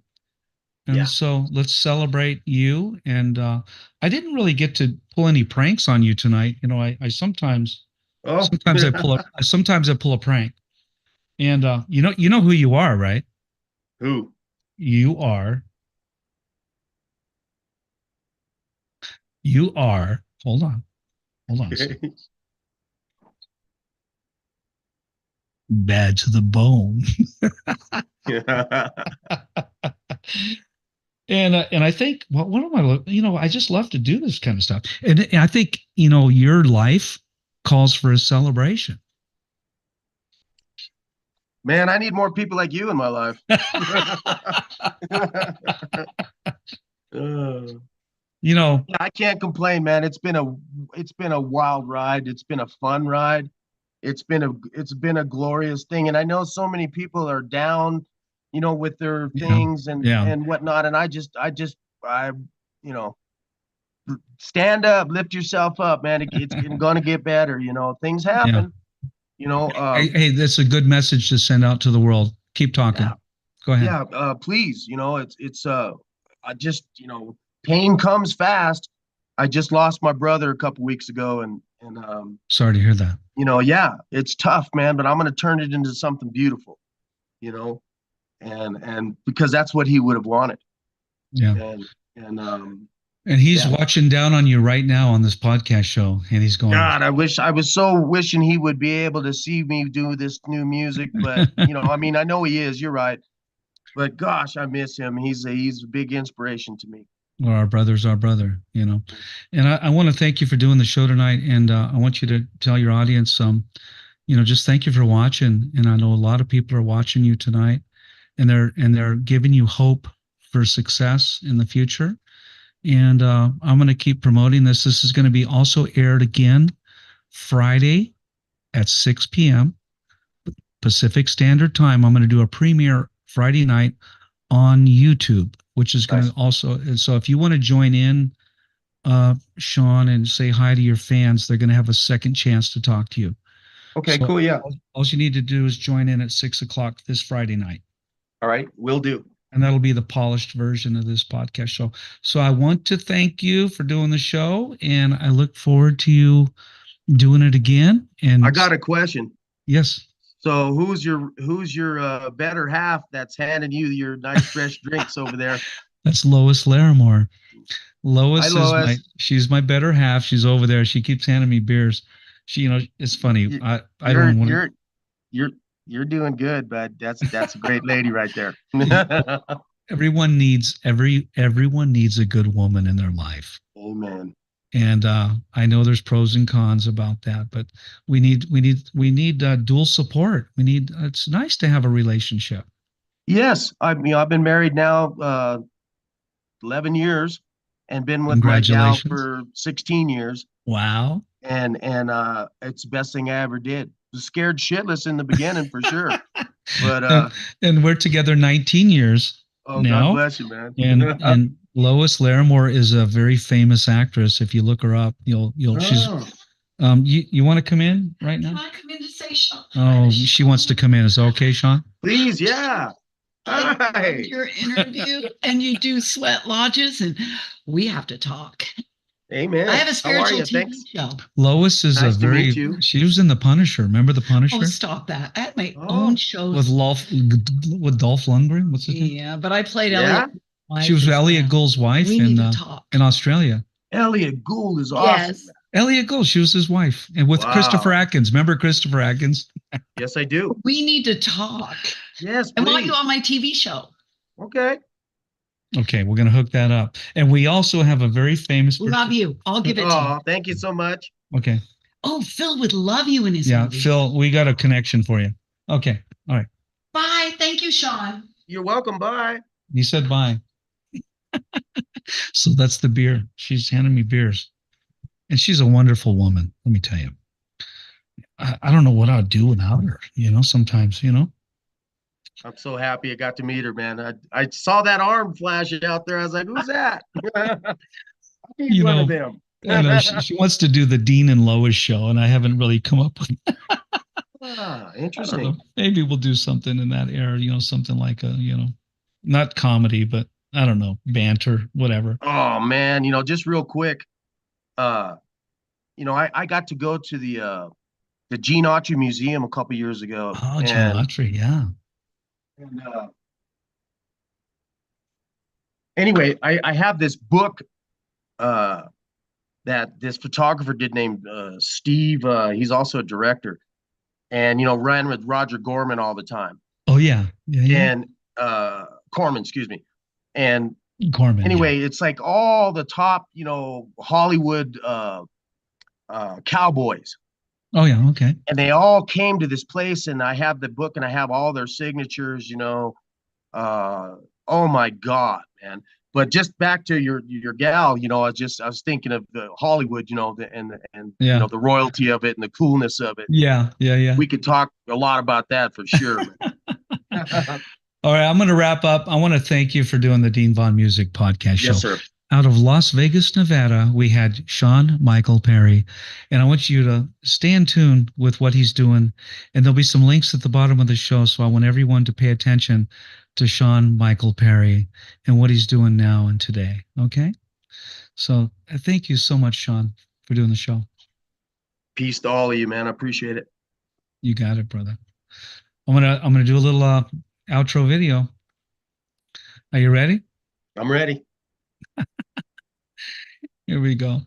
And so let's celebrate you. And I didn't really get to pull any pranks on you tonight. I sometimes I pull a prank. And you know who you are, right? Who? You are Hold on. Hold on a second. Bad to the bone. And I think, well, what am I, I just love to do this kind of stuff. And I think, your life calls for a celebration. Man, I need more people like you in my life. Yeah, I can't complain, man. It's been a wild ride. It's been a fun ride. It's been a glorious thing. And I know so many people are down, with their Yeah. things and Yeah. and whatnot. And I, you know, stand up, lift yourself up, man. It's gonna get better. Things Yeah. happen. Hey, that's a good message to send out to the world. Keep talking. Yeah, Go ahead. yeah. Please, I just, pain comes fast. I just lost my brother a couple weeks ago, and Sorry to hear that. yeah, it's tough, man. But I'm gonna turn it into something beautiful, you know, and because that's what he would have wanted, Yeah. and And he's yeah. watching down on you right now on this podcast show, and he's going, God, I was so wishing he would be able to see me do this new music, but I mean, I know he is. You're right, but gosh, I miss him. He's a big inspiration to me. well, our brother's our brother. And I want to thank you for doing the show tonight. And I want you to tell your audience, just thank you for watching. And I know a lot of people are watching you tonight, and they're giving you hope for success in the future. And I'm going to keep promoting this. This is going to be also aired again Friday at 6 p.m. Pacific Standard Time. I'm going to do a premiere Friday night on YouTube, which is going to also. So if you want to join in, Shawn, and say hi to your fans, they're going to have a second chance to talk to you. Okay, cool. Yeah. All you need to do is join in at 6 o'clock this Friday night. All right, will do. And that'll be the polished version of this podcast show. So I want to thank you for doing the show, and I look forward to you doing it again. And I got a question. Yes. So who's your better half that's handing you your nice fresh drinks over there? That's Lois Larimore. Hi, Lois. She's my better half. She's over there. She keeps handing me beers. It's funny. You- I don't want to. You're doing good, bud. That's a great lady right there. Everyone needs a good woman in their life. Amen. And I know there's pros and cons about that, but we need dual support. It's nice to have a relationship. Yes, I've been married now 11 years and been with my gal Congratulations. for 16 years. Wow. And it's the best thing I ever did. Was scared shitless in the beginning for sure. But and we're together 19 years oh, now. God bless you, man. And Lois Larimore is a very famous actress. If you look her up, she's you want to come in right now? Can I come in to say, Shawn? Oh, she wants to come in. Is that okay, Shawn? Please, yeah. Hi. Your interview, and you do sweat lodges, and we have to talk. Amen. I have a How are spiritual you? TV Thanks. show. Lois is Nice to meet you. she was in The Punisher. Remember The Punisher? Oh, stop that! I have my Oh. own shows. With Dolph Lundgren? What's his name? Yeah, but I played Yeah? Elliot. She was Elliot Gould's wife We need to talk. in Australia. Elliot Gould is awesome. Yes. Elliot Gould, she was his wife. And with Wow. Christopher Atkins. Remember Christopher Atkins? Yes, I do. We need to talk. Yes, I want please. you on my TV show. Okay. Okay, we're going to hook that up. And we also have a very famous... Love you. I'll give it to you. Oh, thank you so much. Okay. Oh, Phil would love you in his Yeah, movie. Phil, we got a connection for you. Okay, all right. Bye. Thank you, Shawn. You're welcome. Bye. You said bye. So that's the beer. She's handing me beers. And she's a wonderful woman, let me tell you. I don't know what I'd do without her, sometimes. I'm so happy I got to meet her, man. I saw that arm flash out there. I was like, who's that? I need one of them. I know she wants to do the Dean and Lois show, and I haven't really come up with Ah, I don't know. interesting. Maybe we'll do something in that era, something like not comedy, but I don't know, banter, whatever. Oh man, just real quick, I got to go to the Gene Autry Museum a couple years ago. Oh, Gene Autry, yeah. And, anyway, I have this book that that this photographer did named Steve. He's also a director, and ran with Roger Gorman all the time. Oh yeah, yeah. And Corman, excuse me. And Corman. anyway, Yeah. it's like all the top, Hollywood cowboys. Oh yeah. Okay. And they all came to this place, and I have the book and I have all their signatures, oh my God, man. But just back to your gal, I was thinking of the Hollywood, and Yeah. the royalty of it and the coolness of it. Yeah. Yeah. Yeah. We could talk a lot about that for sure. All right, I'm going to wrap up. I want to thank you for doing the Dean Vaughn Music Podcast Show. Yes, sir. Out of Las Vegas, Nevada, we had Shawn Michael Perry. And I want you to stay in tune with what he's doing. And there'll be some links at the bottom of the show. So I want everyone to pay attention to Shawn Michael Perry and what he's doing now and today. Okay? So thank you so much, Shawn, for doing the show. Peace to all of you, man. I appreciate it. You got it, brother. I'm gonna do a little outro video. Are you ready? I'm ready. Here we go.